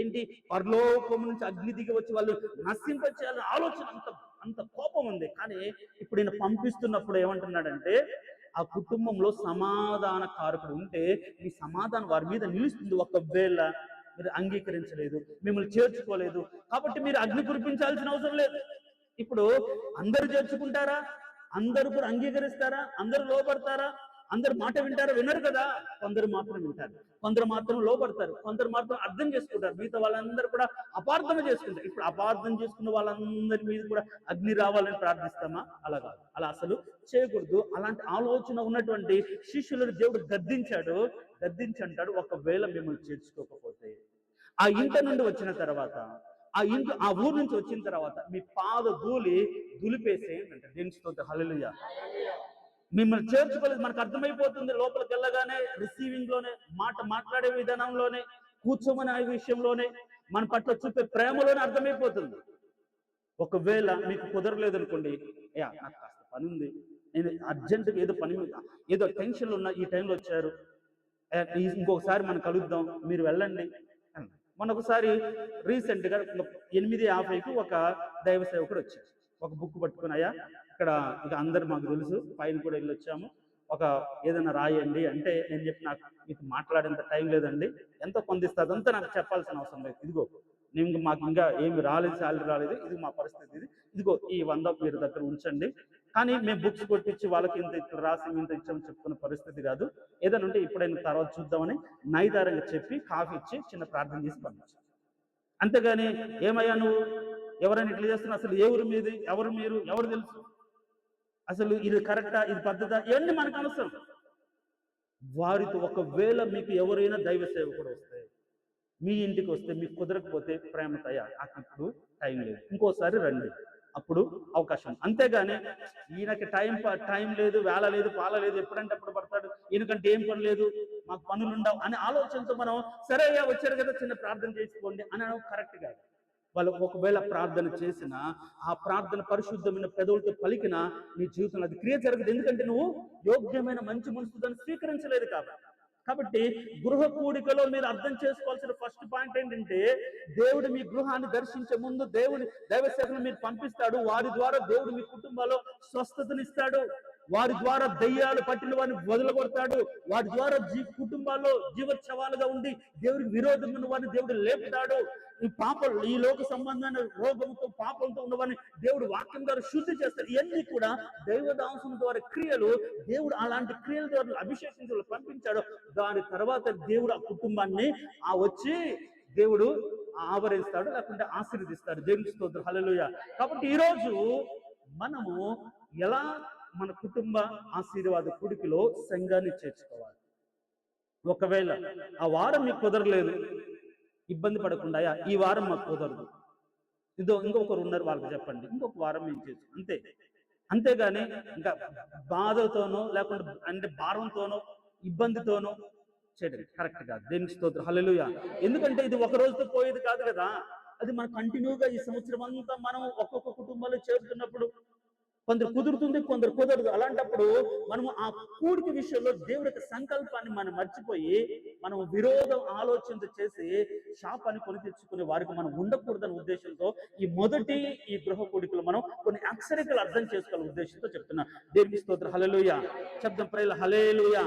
ఏంటి, పరలోకం నుంచి అగ్ని దిగి వచ్చి వాళ్ళు నశింపచేయాలని ఆలోచన, అంత కోపం ఉంది. కానీ ఇప్పుడు ఈయన పంపిస్తున్నప్పుడు ఏమంటున్నాడంటే, ఆ కుటుంబంలో సమాధాన కారకుడు ఉంటే మీ సమాధానం వారి మీద నిలుస్తుంది. ఒకవేళ మీరు అంగీకరించలేదు, మిమ్మల్ని చేర్చుకోలేదు, కాబట్టి మీరు అగ్ని కురిపించాల్సిన అవసరం లేదు. ఇప్పుడు అందరూ చేర్చుకుంటారా? అందరూ కూడా అంగీకరిస్తారా? అందరూ లోపడతారా? అందరు మాట వింటారా? వినరు కదా. కొందరు మాత్రం వింటారు, కొందరు మాత్రం లోపడతారు, కొందరు మాత్రం అర్థం చేసుకుంటారు, మిగతా వాళ్ళందరూ కూడా అపార్థం చేసుకుంటారు. ఇప్పుడు అపార్థం చేసుకున్న వాళ్ళందరి మీద కూడా అగ్ని రావాలని ప్రార్థిస్తామా? అలా కాదు, అలా అసలు చేయకూడదు. అలాంటి ఆలోచన ఉన్నటువంటి శిష్యులను దేవుడు గద్దించంటాడు, ఒకవేళ మిమ్మల్ని చేర్చుకోకపోతే ఆ ఇంట నుండి వచ్చిన తర్వాత, ఆ ఊరు నుంచి వచ్చిన తర్వాత మీ పాద దులిపేసేయండి అంటే. దేనికి స్తోత్రం, హల్లెలూయా. మిమ్మల్ని చేర్చుకోలేదు మనకు అర్థమైపోతుంది. లోపలికి వెళ్ళగానే రిసీవింగ్ లోనే, మాట్లాడే విధానంలోనే, కూర్చోమనే విషయంలోనే, మన పట్ల చూపే ప్రేమలోనే అర్థమైపోతుంది. ఒకవేళ మీకు కుదరలేదు అనుకోండి, నాకు కాస్త పని ఉంది, నేను అర్జెంటుగా ఏదో పని ఏదో టెన్షన్లు ఉన్నా, ఈ టైంలో వచ్చారు, ఇంకొకసారి మనం కలుద్దాం, మీరు వెళ్ళండి. మనొకసారి రీసెంట్గా 8:50కి ఒక దైవ సేవకుడు వచ్చారు, ఒక బుక్ పట్టుకున్నాయా, ఇక్కడ ఇక అందరు మాకు తెలుసు, పైన కూడా వెళ్ళి వచ్చాము, ఒక ఏదైనా రాయండి అంటే, నేను చెప్పి నాకు మీకు మాట్లాడేంత టైం లేదండి, ఎంతో పొందిస్తే అదంతా నాకు చెప్పాల్సిన అవసరం లేదు, ఇదిగో మాకు ఇంకా ఏమి రాలేదు, శాలరీ రాలేదు, ఇది మా పరిస్థితి, ఇదిగో ఈ 100 మీరు దగ్గర ఉంచండి. కానీ మేము బుక్స్ కొట్టించి వాళ్ళకి ఇంత ఇక్కడ రాసి ఇంత ఇచ్చామని చెప్పుకున్న పరిస్థితి కాదు, ఏదైనా ఉంటే ఇప్పుడైనా తర్వాత చూద్దామని నైదారంగా చెప్పి కాఫీ ఇచ్చి చిన్న ప్రార్థన చేసి పంపించాం. అంతేగాని ఏమయ్యా నువ్వు ఎవరైనా ఇట్లా చేస్తున్నా, అసలు ఏ ఊరు మీది, ఎవరు మీరు, ఎవరు తెలుసు, అసలు ఇది కరెక్టా, ఇది పద్ధత, ఇవన్నీ మనకు అవసరం. వారితో ఒకవేళ మీకు ఎవరైనా దైవ సేవకుడు వస్తే, మీ ఇంటికి వస్తే, మీకు కుదరకపోతే ప్రేమతయ్యా అప్పుడు టైం లేదు, ఇంకోసారి రండి, అప్పుడు అవకాశం. అంతేగాని ఈయనకి టైం లేదు, వేళ లేదు, పాల లేదు, ఎప్పుడంటే అప్పుడు పడతాడు, ఈయనకంటే ఏం పని లేదు, మాకు పనులు ఉండవు అనే ఆలోచనతో మనం సరే అయ్యా వచ్చారు కదా చిన్న ప్రార్థన చేసుకోండి అని కరెక్ట్ కాదు. వాళ్ళు ఒకవేళ ప్రార్థన చేసినా, ఆ ప్రార్థన పరిశుద్ధమైన పెదవులతో పలికినా నీ జీవితంలో అది క్రియ జరగదు. ఎందుకంటే నువ్వు యోగ్యమైన మంచి మనసు దాన్ని స్వీకరించలేదు కాబట్టి గృహ కూడికలో మీరు అర్థం చేసుకోవాల్సిన ఫస్ట్ పాయింట్ ఏంటంటే, దేవుడు మీ గృహాన్ని దర్శించే ముందు దైవ సేవకులను మీరు పంపిస్తాడు. వారి ద్వారా దేవుడు మీ కుటుంబాల్లో స్వస్థతనిస్తాడు. వారి ద్వారా దయ్యాలు పట్టిన వారిని వదలగొడతాడు. వారి ద్వారా కుటుంబాల్లో జీవోత్సవాలుగా ఉండి దేవుడికి విరోధమైన వారిని దేవుడు లేపుతాడు. ఈ లోక సంబంధమైన రోగంతో, పాపంతో ఉన్నవారిని దేవుడు వాక్యం ద్వారా శుద్ధి చేస్తాడు. ఇవన్నీ కూడా దైవదాంశం ద్వారా క్రియలు. దేవుడు అలాంటి క్రియల ద్వారా అభిషేకించి పంపించాడు. దాని తర్వాత దేవుడు ఆ కుటుంబాన్ని వచ్చి దేవుడు ఆవరిస్తాడు, లేకుంటే ఆశీర్వదిస్తాడు. దేవునికి స్తోత్రం, హల్లెలూయా. కాబట్టి ఈరోజు మనము ఎలా మన కుటుంబ ఆశీర్వాద కుడికిలో సంఘాన్ని చేర్చుకోవాలి. ఒకవేళ ఆ వారం మీకు కుదరలేదు, ఇబ్బంది పడకుండా ఈ వారం మాకు కుదరదు, ఇంకొకరు ఉన్నారు వాళ్ళకి చెప్పండి, ఇంకొక వారం మేము చేసు, అంతేగాని ఇంకా బాధతోనో లేకుంటే అంటే భారంతోనో ఇబ్బందితోనో చేయడం కరెక్ట్ కాదు. దేవునికి స్తోత్రం, హల్లెలూయా. ఎందుకంటే ఇది ఒక రోజుతో పోయేది కాదు కదా, అది మనం కంటిన్యూగా ఈ సంవత్సరం అంతా మనం ఒక్కొక్క కుటుంబాలు చేరుతున్నప్పుడు కొందరు కుదురుతుంది, కొందరు కుదరదు. అలాంటప్పుడు మనము ఆ కూడిక విషయంలో దేవుడి యొక్క సంకల్పాన్ని మనం మర్చిపోయి మనం విరోధం ఆలోచన చేసి శాపాన్ని కొని తెచ్చుకునే వారికి మనం ఉండకూడదనే ఉద్దేశంతో ఈ గృహ కూడికలు మనం కొన్ని అక్షరికలు అర్థం చేసుకోవాలనే ఉద్దేశంతో చెప్తున్నా. దేవునికి స్తోత్రం, హల్లెలూయా. శబ్దం ప్రేల హల్లెలూయా.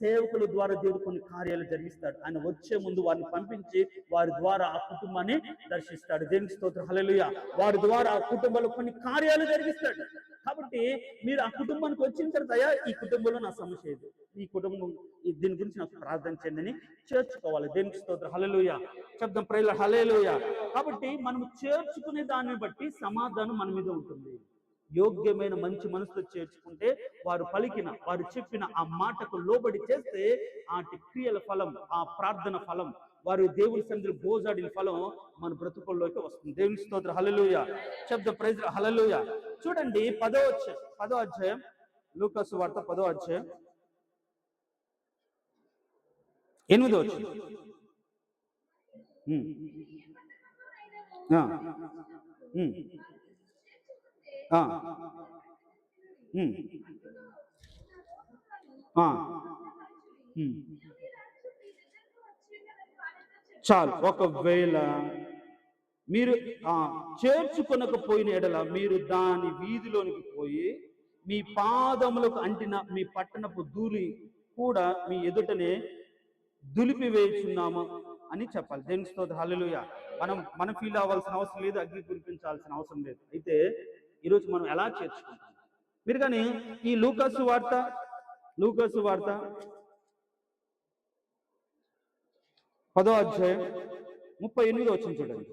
సేవకుల ద్వారా దేవుడు కొన్ని కార్యాలు జరిగిస్తాడు. ఆయన వచ్చే ముందు వారిని పంపించి వారి ద్వారా ఆ కుటుంబాన్ని దర్శిస్తాడు. దేవునికి స్తోత్రం, హల్లెలూయా. వారి ద్వారా ఆ కుటుంబంలో కొన్ని కార్యాలు జరిగిస్తాడు. కాబట్టి మీరు ఆ కుటుంబానికి వచ్చిన తర్వాత ఈ కుటుంబంలో నా సమస్య ఇది, ఈ కుటుంబం దీని గురించి నాకు ప్రార్థన చేయండి అని చేర్చుకోవాలి. దేవునికి స్తోత్రం, హల్లెలూయా. శబ్దం ప్రేల హల్లెలూయా. కాబట్టి మనం చేర్చుకునే దాన్ని బట్టి సమాధానం మన మీద ఉంటుంది. యోగ్యమైన మంచి మనసుతో చేర్చుకుంటే వారు చెప్పిన ఆ మాటకు లోబడి చేస్తే ఆ క్రియల ఫలం, ఆ ప్రార్థన ఫలం, వారు దేవుని సన్నిధిలో గోజాడిన ఫలం మన బ్రతుకుల్లోకి వస్తుంది. దేవుని స్తోత్రం, హల్లెలూయా. శబ్ద ప్రైజ్ హల్లెలూయా. చూడండి 10వ అధ్యాయం లూకా సువార్త 10వ అధ్యాయం 8వ వచనం. చాలు. ఒకవేళ మీరు చేర్చుకొనకపోయిన ఎడల మీరు దాని వీధిలోనికి పోయి మీ పాదములకు అంటిన మీ పట్టణపు ధూళి కూడా మీ ఎదుటనే దులిపివేయుచున్నాము అని చెప్పాలి. దేవుని స్తోత్రం, హల్లెలూయా. మనం ఫీల్ అవ్వాల్సిన అవసరం లేదు, అగ్ని కురిపించాల్సిన అవసరం లేదు. అయితే ఈరోజు మనం ఎలా చేర్చుకుంటాం? మీరు కానీ ఈ లూకాసు వార్త 10వ అధ్యాయం 38వ వచనం చూడండి.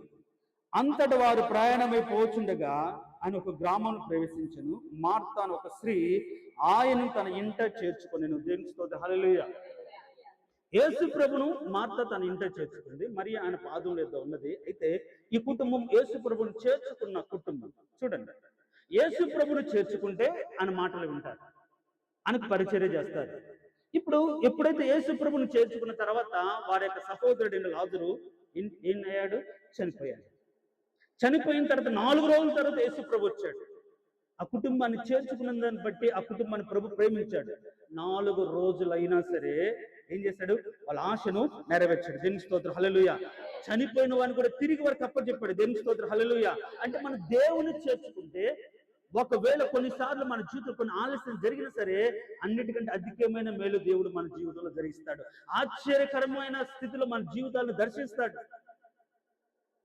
అంతట వారు ప్రయాణమై పోచుండగా ఆయన ఒక గ్రామం ప్రవేశించను. మార్త అనే ఒక స్త్రీ ఆయనను తన ఇంట చేర్చుకొనెను. దేవుని స్తోత్రం, హల్లెలూయా. యేసు ప్రభును మార్త తన ఇంట చేర్చుకుంది, మరి ఆయన పాదం మీద ఉన్నది. అయితే ఈ కుటుంబం యేసు ప్రభును చేర్చుకున్న కుటుంబం. చూడండి, యేసు ప్రభును చేర్చుకుంటే ఆయన మాటలు వింటారు, ఆయనకు పరిచర్య చేస్తారు. ఇప్పుడు ఎప్పుడైతే యేసు ప్రభును చేర్చుకున్న తర్వాత వారి యొక్క సహోదరుడైన లాజరు ఏం అయ్యాడు? చనిపోయాడు. చనిపోయిన తర్వాత 4 రోజుల తర్వాత యేసు ప్రభు వచ్చాడు. ఆ కుటుంబాన్ని చేర్చుకున్న దాన్ని బట్టి ఆ కుటుంబాన్ని ప్రభు ప్రేమించాడు. 4 రోజులైనా సరే ఏం చేశాడు? వాళ్ళ ఆశను నెరవేర్చాడు. దేవుని స్తోత్రం, హల్లెలూయా. చనిపోయిన వాడిని కూడా తిరిగి వారికి అప్పచెప్పాడు. దేవుని స్తోత్రం, హల్లెలూయా. అంటే మన దేవుని చేర్చుకుంటే ఒకవేళ కొన్నిసార్లు మన జీవితంలో కొన్ని ఆలస్యం జరిగినా సరే అన్నిటికంటే అధికమైన మేలు దేవుడు మన జీవితంలో జరిగిస్తాడు. ఆశ్చర్యకరమైన స్థితిలో మన జీవితాలను దర్శిస్తాడు.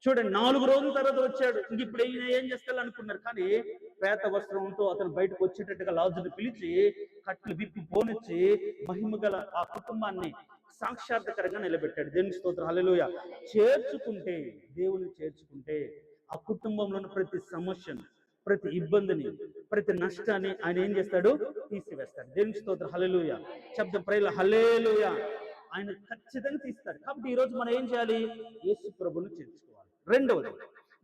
చూడండి, 4 రోజుల తర్వాత వచ్చాడు. ఇంక ఇప్పుడు ఏం చేస్తాడు అనుకున్నారు, కానీ పేత వస్త్రంతో అతను బయటకు వచ్చేటట్టుగా లాజరుని పిలిచి కట్లు విప్పి పోనిచ్చి మహిమ గల ఆ కుటుంబాన్ని సాక్షాత్కరంగా నిలబెట్టాడు. దేవుని స్తోత్రం, హల్లెలూయా. చేర్చుకుంటే, దేవుని చేర్చుకుంటే ఆ కుటుంబంలోని ప్రతి సమస్యను, ప్రతి ఇబ్బందిని, ప్రతి నష్టాన్ని ఆయన ఏం చేస్తాడు? తీసివేస్తాడు. దేవుని స్తోత్రం, హల్లెలూయా. శబ్దం ప్రైల హల్లెలూయా. ఆయన ఖచ్చితంగా తీస్తాడు. కాబట్టి ఈరోజు మనం ఏం చేయాలి? యేసు ప్రభువును చేర్చుకోవాలి. రెండవది,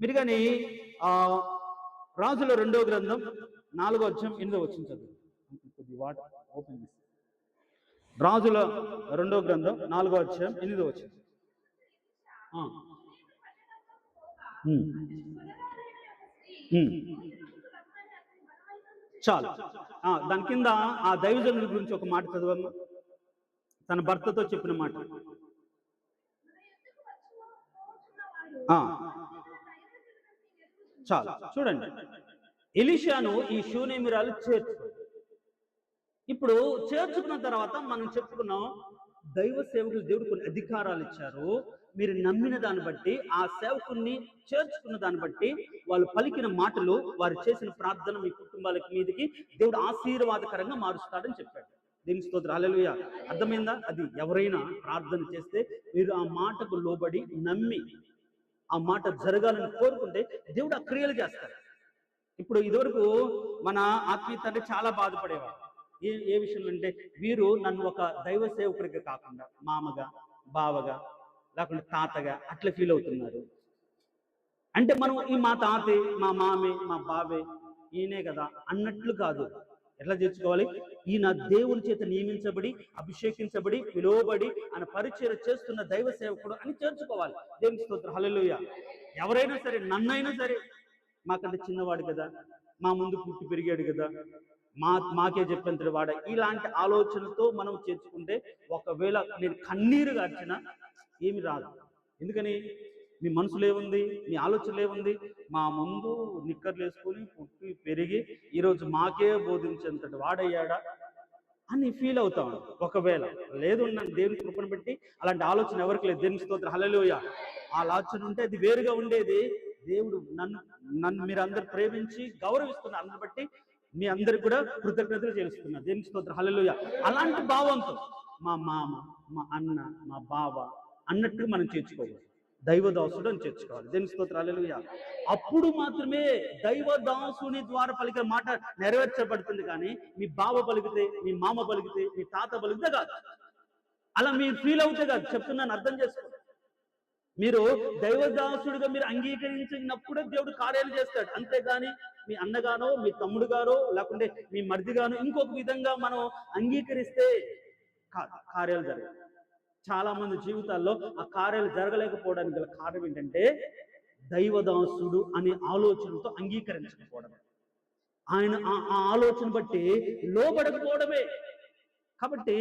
మీరు కానీ రాజుల 2వ గ్రంథం 4వ అధ్యాయం 8వ వచనం చదువు. ఓపెన్ చేసి రాజుల 2వ గ్రంథం 4వ అధ్యాయం 8వ వచనం. చాలు. దాని కింద ఆ దైవజనుల గురించి ఒక మాట చదవమ్మా. తన భర్తతో చెప్పిన మాట. చాలు. చూడండి, ఎలీషాను ఈ షూనేమిరాలు చేర్చుకుంది. ఇప్పుడు చేర్చుకున్న తర్వాత మనం చెప్పుకున్నాం, దైవ సేవకులు దేవుడు కొన్ని అధికారాలు ఇచ్చారు. మీరు నమ్మిన దాన్ని బట్టి, ఆ సేవకుల్ని చేర్చుకున్న దాన్ని బట్టి, వాళ్ళు పలికిన మాటలు, వారు చేసిన ప్రార్థన మీ కుటుంబాలకి మీదకి దేవుడు ఆశీర్వాదకరంగా మారుస్తాడని చెప్పాడు. దేవుని స్తోత్రం, హల్లెలూయా. అర్థమైందా? అది ఎవరైనా ప్రార్థన చేస్తే మీరు ఆ మాటకు లోబడి నమ్మి ఆ మాట జరగాలని కోరుకుంటే దేవుడు ఆ క్రియలు చేస్తాడు. ఇప్పుడు ఇదివరకు మన ఆత్మీయ తండ్రి చాలా బాధపడేవాడు. ఏ విషయంలో అంటే, వీరు నన్ను ఒక దైవ సేవకుడిగా కాకుండా మామగా, బావగా, లేకుంటే తాతగా అట్లా ఫీల్ అవుతున్నారు. అంటే మనం మా తాతే, మా మామే, మా బావే, ఈయనే కదా అన్నట్లు కాదు. ఎట్లా చేర్చుకోవాలి? ఈయన దేవుని చేత నియమించబడి, అభిషేకించబడి, పిలువబడి ఆయన పరిచర్య చేస్తున్న దైవ సేవకుడు అని చేర్చుకోవాలి. దేవుని స్తోత్రం, హల్లెలూయా. ఎవరైనా సరే, నన్నైనా సరే, మాకంటే చిన్నవాడు కదా, మా ముందు పుట్టి పెరిగాడు కదా, మాకే చెప్పేంతటి వాడ, ఇలాంటి ఆలోచనతో మనం చేర్చుకుంటే ఒకవేళ నేను కన్నీరు గార్చినా ఏమి రాదు. ఎందుకని? మీ మనసులో ఏముంది? మీ ఆలోచనలు ఏముంది? మా ముందు నిక్కర్లు వేసుకొని పుట్టి పెరిగి ఈరోజు మాకే బోధించేంతటి వాడయ్యాడా అని ఫీల్ అవుతాం. ఒకవేళ లేదు, నన్ను దేవుని కృపను బట్టి అలాంటి ఆలోచన ఎవరికి లేదు. దేవుని స్తోత్రం, హల్లెలూయా. ఆ ఆలోచన ఉంటే అది వేరుగా ఉండేది. దేవుడు నన్ను మీరు అందరు ప్రేమించి గౌరవిస్తున్నారు. అందుని బట్టి మీ అందరికి కూడా కృతజ్ఞతలు చేస్తున్నారు. దేవుని స్తోత్రం, హల్లెలూయా. అలాంటి భావంతో మా మామ, మా అన్న, మా బావ అన్నట్టు మనం చేర్చుకోవాలి. దైవదాసుడు అని చేర్చుకోవాలి. దేవుని స్తోత్రం, హల్లెలూయా. అప్పుడు మాత్రమే దైవదాసుని ద్వారా పలికిన మాట నెరవేర్చబడుతుంది. కానీ మీ బావ పలికితే, మీ మామ పలికితే, మీ తాత పలికితే కాదు. అలా మీరు ఫీల్ అవుతే కాదు. చెప్తున్నాను, అర్థం చేసుకోండి. మీరు దైవదాసుడిగా మీరు అంగీకరించినప్పుడే దేవుడు కార్యాలు చేస్తాడు. అంతేగాని మీ అన్నగానో, మీ తమ్ముడు గారో, లేకుంటే మీ మరిదిగానో ఇంకొక విధంగా మనం అంగీకరిస్తే కార్యాలు జరగవు. చాలా మంది జీవితాల్లో ఆ కార్యాలు జరగలేకపోవడానికి గల కారణం ఏంటంటే, దైవదాసుడు అనే ఆలోచనతో అంగీకరించకపోవడం, ఆయన ఆ ఆలోచన బట్టి లోబడకపోవడమే. కాబట్టి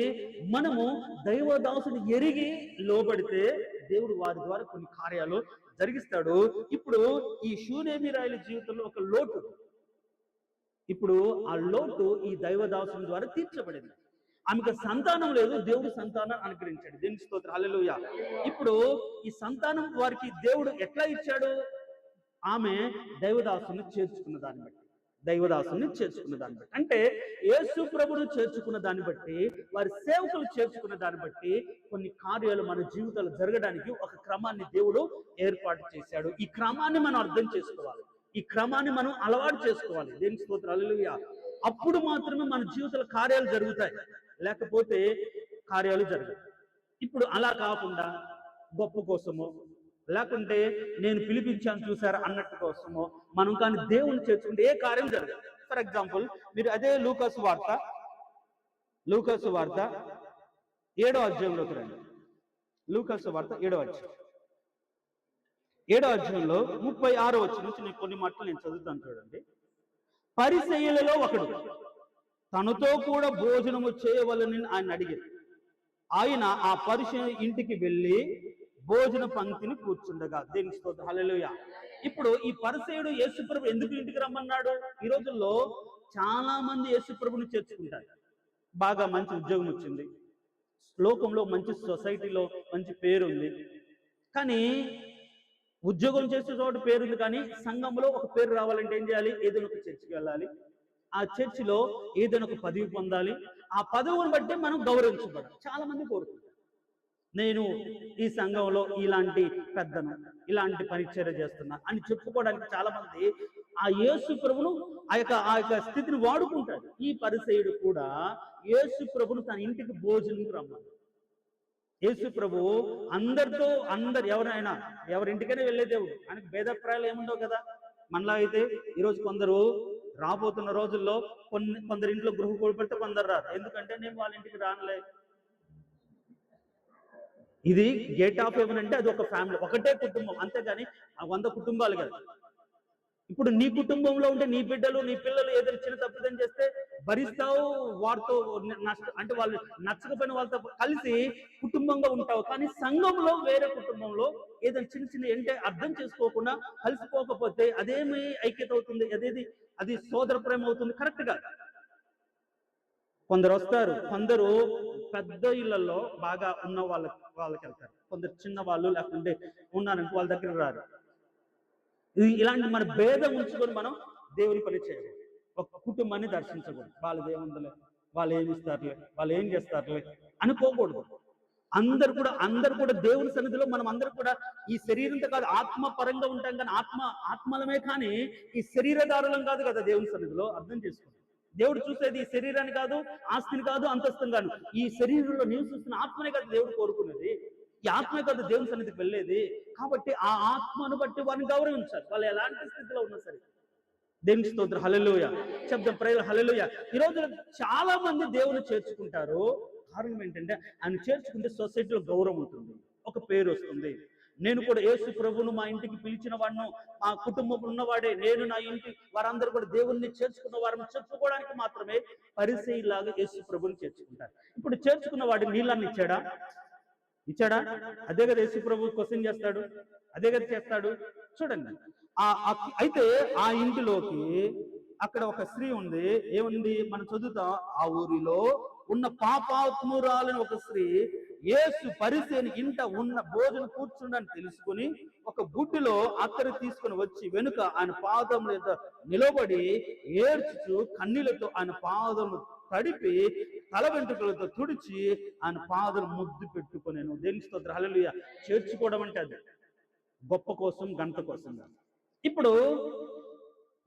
మనము దైవదాసుని ఎరిగి లోబడితే దేవుడు వారి ద్వారా కొన్ని కార్యాలు జరిగిస్తాడు. ఇప్పుడు ఈ షూనేమిరాయిల జీవితంలో ఒక లోటు, ఇప్పుడు ఆ లోటు ఈ దైవదాసుని ద్వారా తీర్చబడింది. ఆమెకు సంతానం లేదు, దేవుడు సంతానం అనుగ్రహించాడు. దేవుని స్తోత్రం, హల్లెలూయా. ఇప్పుడు ఈ సంతానం వారికి దేవుడు ఎట్లా ఇచ్చాడు? ఆమె దైవదాసుని చేర్చుకున్న దాన్ని బట్టి, దైవదాసుని చేర్చుకున్న దాన్ని బట్టి, అంటే యేసు ప్రభును చేర్చుకున్న దాన్ని బట్టి, వారి సేవకులు చేర్చుకున్న దాన్ని బట్టి కొన్ని కార్యాలు మన జీవితాలు జరగడానికి ఒక క్రమాన్ని దేవుడు ఏర్పాటు చేశాడు. ఈ క్రమాన్ని మనం అర్థం చేసుకోవాలి, ఈ క్రమాన్ని మనం అలవాటు చేసుకోవాలి. దేవుని స్తోత్రం, హల్లెలూయా. అప్పుడు మాత్రమే మన జీవితాల కార్యాలు జరుగుతాయి, లేకపోతే కార్యాలు జరగవు. ఇప్పుడు అలా కాకుండా గొప్ప కోసమో, లేకుంటే నేను పిలిపించాను చూసారా అన్నట్టు కోసమో మనం కానీ దేవుని చేర్చుకుంటే ఏ కార్యం జరగదు. ఫర్ ఎగ్జాంపుల్, మీరు అదే లూకాసు వార్త 7వ అధ్యాయంలోకి రండి. లూకాసు వార్త 7వ అధ్యాయం, 7వ అధ్యాయంలో 36వ వచనం నుంచి నేను కొన్ని మాటలు నేను చదువుతాను, చూడండి. పరిసయ్యులలో ఒకడు తనతో కూడా భోజనము చేయవలని ఆయన అడిగాడు. ఆయన ఆ పరిసయ్యుని ఇంటికి వెళ్ళి భోజన పంక్తిని కూర్చుండగా. దేవుని స్తోత్రం, హల్లెలూయా. ఇప్పుడు ఈ పరిసయ్యుడు యేసుప్రభు ఎందుకు ఇంటికి రమ్మన్నాడు? ఈ రోజుల్లో చాలా మంది యేసుప్రభుని చేర్చుకుంటారు. బాగా మంచి ఉద్యోగం వచ్చింది, లోకంలో మంచి సొసైటీలో మంచి పేరు ఉంది, కానీ ఉద్యోగం చేసే చోట పేరుంది, కానీ సంఘంలో ఒక పేరు రావాలంటే ఏం చేయాలి? ఏదైనా ఒక చర్చికి వెళ్ళాలి, ఆ చర్చిలో ఏదైనా ఒక పదవి పొందాలి, ఆ పదవిని బట్టి మనం గౌరవించబడాలి. చాలా మంది కోరుకుంటారు, నేను ఈ సంఘంలో ఇలాంటి పెద్దను, ఇలాంటి పరిచర్య చేస్తున్నా అని చెప్పుకోవడానికి చాలా మంది ఆ యేసు ప్రభును ఆ యొక్క స్థితిని వాడుకుంటాడు. ఈ పరిసయ్యుడు కూడా యేసు ప్రభును తన ఇంటికి భోజనం రమ్మన్నాడు. యేసు ప్రభు అందరితో, ఎవరైనా ఎవరింటికైనా వెళ్ళే దేవుడు, ఆయనకు భేదాభిప్రాయాలు ఏముండవు కదా. మనలా అయితే ఈరోజు కొందరు రాబోతున్న రోజుల్లో కొందరు ఇంట్లో గృహ కోల్పెడితే కొందరు రారు, ఎందుకంటే నేను వాళ్ళ ఇంటికి రానులే. ఇది గేట్ ఆఫ్ హెవెన్ అంటే అది ఒక ఫ్యామిలీ, ఒకటే కుటుంబం, అంతేగాని 100 కుటుంబాలు కదా. ఇప్పుడు నీ కుటుంబంలో ఉంటే నీ బిడ్డలు నీ పిల్లలు ఏదైనా చిన్న తప్పిదం చేస్తే భరిస్తావు, వారితో అంటే వాళ్ళు నచ్చకపోయిన వాళ్ళతో కలిసి కుటుంబంగా ఉంటావు. కానీ సంఘంలో వేరే కుటుంబంలో ఏదైనా చిన్న చిన్న అంటే అర్థం చేసుకోకుండా కలిసిపోకపోతే అదేమి ఐక్యత అవుతుంది? అది సోదర ప్రేమ అవుతుంది? కరెక్ట్ గా. కొందరు వస్తారు, కొందరు పెద్ద ఇళ్లలో బాగా ఉన్న వాళ్ళకి వెళ్తారు, కొందరు చిన్న వాళ్ళు లేకుంటే ఉన్నారంటే వాళ్ళ దగ్గర రారు. ఇలాంటి మన భేదం ఉంచుకొని మనం దేవుని పని చేయాలి. ఒక కుటుంబాన్ని దర్శించకూడదు, వాళ్ళది ఏముందలే, వాళ్ళు ఏమి ఇస్తారులే, వాళ్ళు ఏం చేస్తారులే అనుకోకూడదు. అందరు కూడా దేవుని సన్నిధిలో మనం అందరూ కూడా ఈ శరీరంతో కాదు, ఆత్మ పరంగా ఉంటాం, కానీ ఆత్మలమే, కానీ ఈ శరీరదారులం కాదు కదా దేవుని సన్నిధిలో. అర్థం చేసుకోండి, దేవుడు చూసేది ఈ శరీరాన్ని కాదు, ఆస్తిని కాదు, అంతస్తుని కాదు, ఈ శరీరంలో నివసిస్తున్న ఆత్మనే కదా దేవుడు కోరుకునేది. ఈ ఆత్మే కదా దేవుని సన్నిధికి వెళ్ళేది. కాబట్టి ఆ ఆత్మను బట్టి వారిని గౌరవించాలి, వాళ్ళు ఎలాంటి స్థితిలో ఉన్నా సరే. దేవుని స్తోత్రం, హల్లెలూయా. చెప్దాం ప్రేమ, హల్లెలూయా. ఈ రోజు చాలా మంది దేవుని చేర్చుకుంటారు. కారణం ఏంటంటే ఆయన చేర్చుకుంటే సొసైటీలో గౌరవం ఉంటుంది, ఒక పేరు వస్తుంది. నేను కూడా యేసు ప్రభువును మా ఇంటికి పిలిచిన వాడును, మా కుటుంబంలో ఉన్నవాడే, నేను నా ఇంటి వారందరూ కూడా దేవుణ్ణి చేర్చుకున్న వారిని చెప్పుకోవడానికి మాత్రమే పరిసయ్యులాగా యేసు ప్రభువుని చేర్చుకుంటారు. ఇప్పుడు చేర్చుకున్న వాడిని నీళ్ళని ఇచ్చాడా? అదే కదా యేసు ప్రభు క్వశ్చన్ చేస్తాడు, అదే కదా చేస్తాడు. చూడండి, అయితే ఆ ఇంటిలోకి అక్కడ ఒక స్త్రీ ఉంది. ఏముంది మనం చదువుతాం, ఆ ఊరిలో ఉన్న పాపాత్మురాలని ఒక స్త్రీ యేసు పరిసయ్యుని ఇంట ఉన్న భోజనం కూర్చుండని తెలుసుకుని ఒక బుడ్డిలో అత్తరు తీసుకుని వచ్చి వెనుక ఆయన పాదముల మీద నిలబడి ఏడ్చుచు కన్నీళ్లతో ఆయన పాదములు తడిపి తల వెంట్రుకలతో తుడిచి ఆయన పాదం ముద్దు పెట్టుకునేను. దేవుని స్తోత్రం, హల్లెలూయా. చేర్చుకోవడం అంటే అది గొప్ప కోసం, గంట కోసం. ఇప్పుడు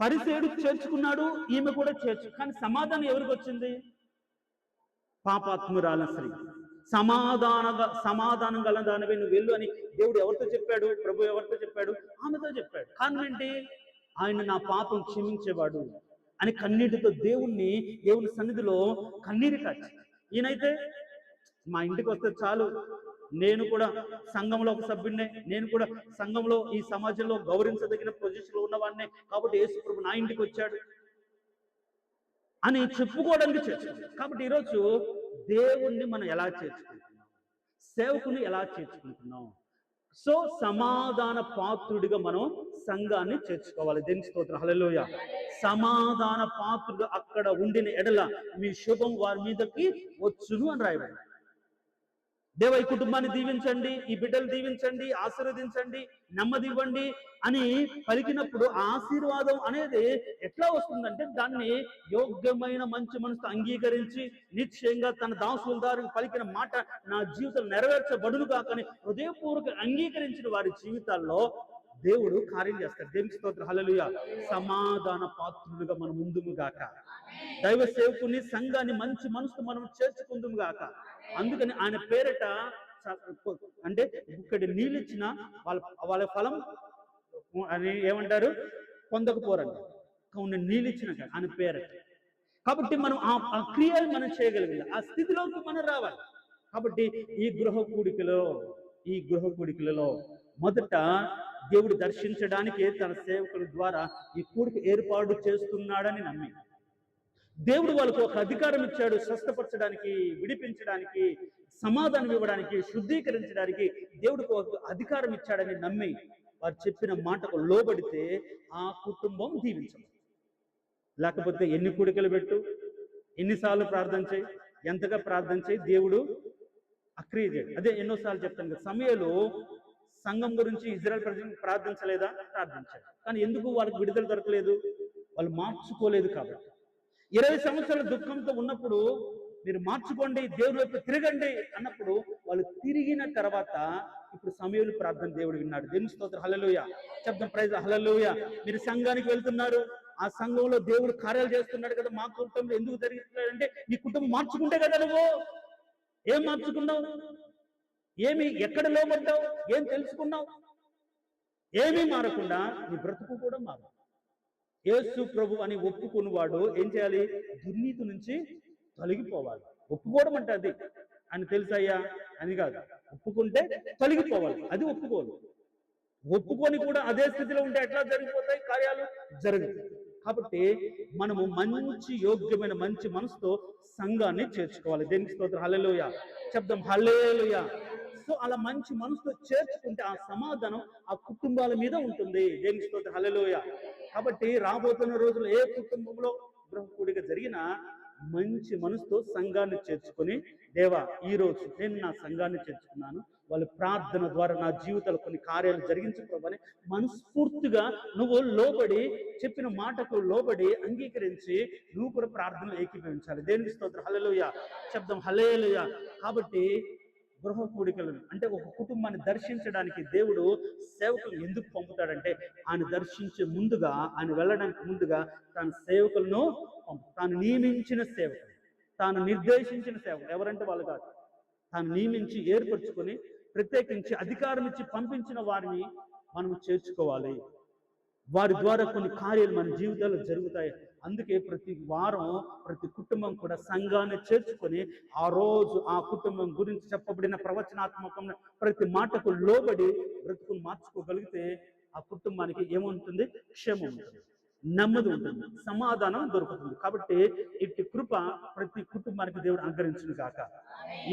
పరిసయ్యుడు చేర్చుకున్నాడు, ఈమె కూడా కానీ సమాధానం ఎవరికి వచ్చింది? పాపాత్మురాల స్త్రీ. సమాధానం గల దానివే నువ్వు వెళ్ళు అని దేవుడు ఎవరితో చెప్పాడు? ప్రభు ఎవరితో చెప్పాడు? ఆమెతో చెప్పాడు. కారణం ఏంటి? ఆయన నా పాపం క్షమించేవాడు అని కన్నీటితో దేవుని సన్నిధిలో కన్నీరు కాచి, ఈయనైతే మా ఇంటికి వస్తే చాలు, నేను కూడా సంఘంలో ఒక సభ్యుడినే, నేను కూడా సంఘంలో ఈ సమాజంలో గౌరవించదగిన పొజిషన్లో ఉన్నవాడినే, కాబట్టి యేసు ప్రభు నా ఇంటికి వచ్చాడు అని చెప్పుకోవడానికి చేర్చుకుంటాం. కాబట్టి ఈరోజు దేవుణ్ణి మనం ఎలా చేర్చుకుంటున్నాం? సేవకుని ఎలా చేర్చుకుంటున్నాం? సో సమాధాన పాత్రుడిగా మనం సంఘాన్ని చేర్చుకోవాలి. దేవుని స్తోత్రం, హల్లెలూయా. సమాధాన పాత్రుడు అక్కడ ఉండిన ఎడల మీ శుభం వారి మీదకి వచ్చును అని రాయబడింది. దేవ ఈ కుటుంబాన్ని దీవించండి, ఈ బిడ్డలు దీవించండి, ఆశీర్వదించండి, నెమ్మది ఇవ్వండి అని పలికినప్పుడు ఆశీర్వాదం అనేది ఎట్లా వస్తుందంటే దాన్ని యోగ్యమైన మంచి మనసుతో అంగీకరించి నిశ్చయంగా తన దాసుల ద్వారా పలికిన మాట నా జీవితం నెరవేర్చబడును కాకని హృదయపూర్వక అంగీకరించిన వారి జీవితాల్లో దేవుడు కార్యం చేస్తాడు. దేవుని స్తోత్రం, హల్లెలూయా. సమాధాన పాత్రులుగా మనం ముందుము గాక, దైవ సేవకుని సంఘాన్ని మంచి మనసుతో మనం చేర్చుకుందుము గాక. అందుకని ఆయన పేరట అంటే ఇక్కడి నీళ్ళు ఇచ్చిన వాళ్ళ ఫలం అని ఏమంటారు, పొందకపోరంట. కొన్ని నీళ్ళు ఇచ్చిన ఆయన పేరట. కాబట్టి మనం ఆ క్రియలు మనం చేయగలిగింది, ఆ స్థితిలోకి మనం రావాలి. కాబట్టి ఈ గృహ కూడికలలో మొదట దేవుడు దర్శించడానికి తన సేవకుల ద్వారా ఈ కూడిక ఏర్పాటు చేస్తున్నాడని నమ్మి, దేవుడు వాళ్ళకు ఒక అధికారం ఇచ్చాడు, స్వస్థపరచడానికి, విడిపించడానికి, సమాధానం ఇవ్వడానికి, శుద్ధీకరించడానికి దేవుడికి ఒక అధికారం ఇచ్చాడని నమ్మి వారు చెప్పిన మాటకు లోబడితే ఆ కుటుంబం దీవించదు. లేకపోతే ఎన్ని కూడికలు పెట్టు, ఎన్నిసార్లు ప్రార్థన చేయి, ఎంతగా ప్రార్థన చేయి, దేవుడు అక్రియ చేయడు. అదే ఎన్నోసార్లు చెప్తాను కదా, సమయంలో సంఘం గురించి ఇజ్రాయెల్ ప్రజలను ప్రార్థించలేదా? ప్రార్థించాడు. కానీ ఎందుకు వాళ్ళకి విడుదల దొరకలేదు? వాళ్ళు మార్చుకోలేదు కాబట్టి. 20 సంవత్సరాల దుఃఖంతో ఉన్నప్పుడు మీరు మార్చుకోండి, దేవుడి వైపు తిరగండి అన్నప్పుడు వాళ్ళు తిరిగిన తర్వాత ఇప్పుడు సమయంలో ప్రార్థన దేవుడు విన్నాడు. దేవుని స్తోత్రం, హల్లెలూయా. చెప్తాం ప్రైజ్, హల్లెలూయా. మీరు సంఘానికి వెళ్తున్నారు, ఆ సంఘంలో దేవుడు కార్యాలు చేస్తున్నాడు కదా. మా కుటుంబంలో ఎందుకు జరుగుతున్నాడంటే నీ కుటుంబం మార్చుకుంటే కదా. నువ్వు ఏం మార్చుకున్నావు? ఏమి ఎక్కడ లోబడ్డావు? ఏం తెలుసుకున్నావు? ఏమీ మారకుండా నీ బ్రతుకు కూడా మారు. యేసు ప్రభు అని ఒప్పుకున్నవాడు ఏం చేయాలి? దుర్నీతి నుంచి తొలగిపోవాలి. ఒప్పుకోవడం అంటే అది అని తెలుసయ్యా అని కాదు, ఒప్పుకుంటే తొలగిపోవాలి. అది ఒప్పుకోదు. ఒప్పుకొని కూడా అదే స్థితిలో ఉంటే ఎట్లా జరిగిపోతాయి కార్యాలు? జరగదు. కాబట్టి మనము మంచి యోగ్యమైన మంచి మనసుతో సంఘాన్ని చేర్చుకోవాలి. దేవునికి స్తోత్రం, హల్లెలూయా. చెప్దాం హల్లెలూయా. సో అలా మంచి మనసుతో చేర్చుకుంటే ఆ సమాధానం ఆ కుటుంబాల మీద ఉంటుంది. దేవునికి స్తోత్రం, హల్లెలూయా. కాబట్టి రాబోతున్న రోజుల్లో ఏ కుటుంబంలో గృహ కూడిక జరిగినా మంచి మనసుతో సంఘాన్ని చేర్చుకొని, దేవా ఈ రోజు నేను నా సంఘాన్ని చేర్చుకున్నాను, వాళ్ళ ప్రార్థన ద్వారా నా జీవితంలో కొన్ని కార్యాలు జరిగించు ప్రభు అని మనస్ఫూర్తిగా నువ్వు లోబడి, చెప్పిన మాటకు లోబడి అంగీకరించి నువ్వు కూడా ప్రార్థనలు ఏకీభవించాలి. దేవునికి స్తోత్రం, హల్లెలూయా. చెప్దాం హల్లెలూయా. కాబట్టి గృహ కూడికలను అంటే ఒక కుటుంబాన్ని దర్శించడానికి దేవుడు సేవకులు ఎందుకు పంపుతాడంటే ఆయన దర్శించే ముందుగా, ఆయన వెళ్ళడానికి ముందుగా తన సేవకులను తాను నియమించిన సేవకులు, తాను నిర్దేశించిన సేవకులు, ఎవరంటే వాళ్ళు కాదు, తాను నియమించి ఏర్పరచుకొని ప్రత్యేకించి అధికారం ఇచ్చి పంపించిన వారిని మనం చేర్చుకోవాలి. వారి ద్వారా కొన్ని కార్యాలు మన జీవితాల్లో జరుగుతాయి. అందుకే ప్రతి వారం ప్రతి కుటుంబం కూడా సంఘాన్ని చేర్చుకొని ఆ రోజు ఆ కుటుంబం గురించి చెప్పబడిన ప్రవచనాత్మకమైన ప్రతి మాటకు లోబడి బ్రతుకులు మార్చుకోగలిగితే ఆ కుటుంబానికి ఏముంటుంది? క్షేమం ఉంటుంది, నెమ్మది ఉంటుంది, సమాధానం దొరుకుతుంది. కాబట్టి ఇట్టి కృప ప్రతి కుటుంబానికి దేవుడు అనుగ్రహించును గాక.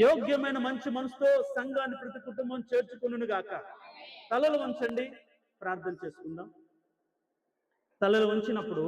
యోగ్యమైన మంచి మనసుతో సంఘాన్ని ప్రతి కుటుంబం చేర్చుకును గాక. తలలు వంచండి, ప్రార్థన చేసుకుందాం. తలలు వంచినప్పుడు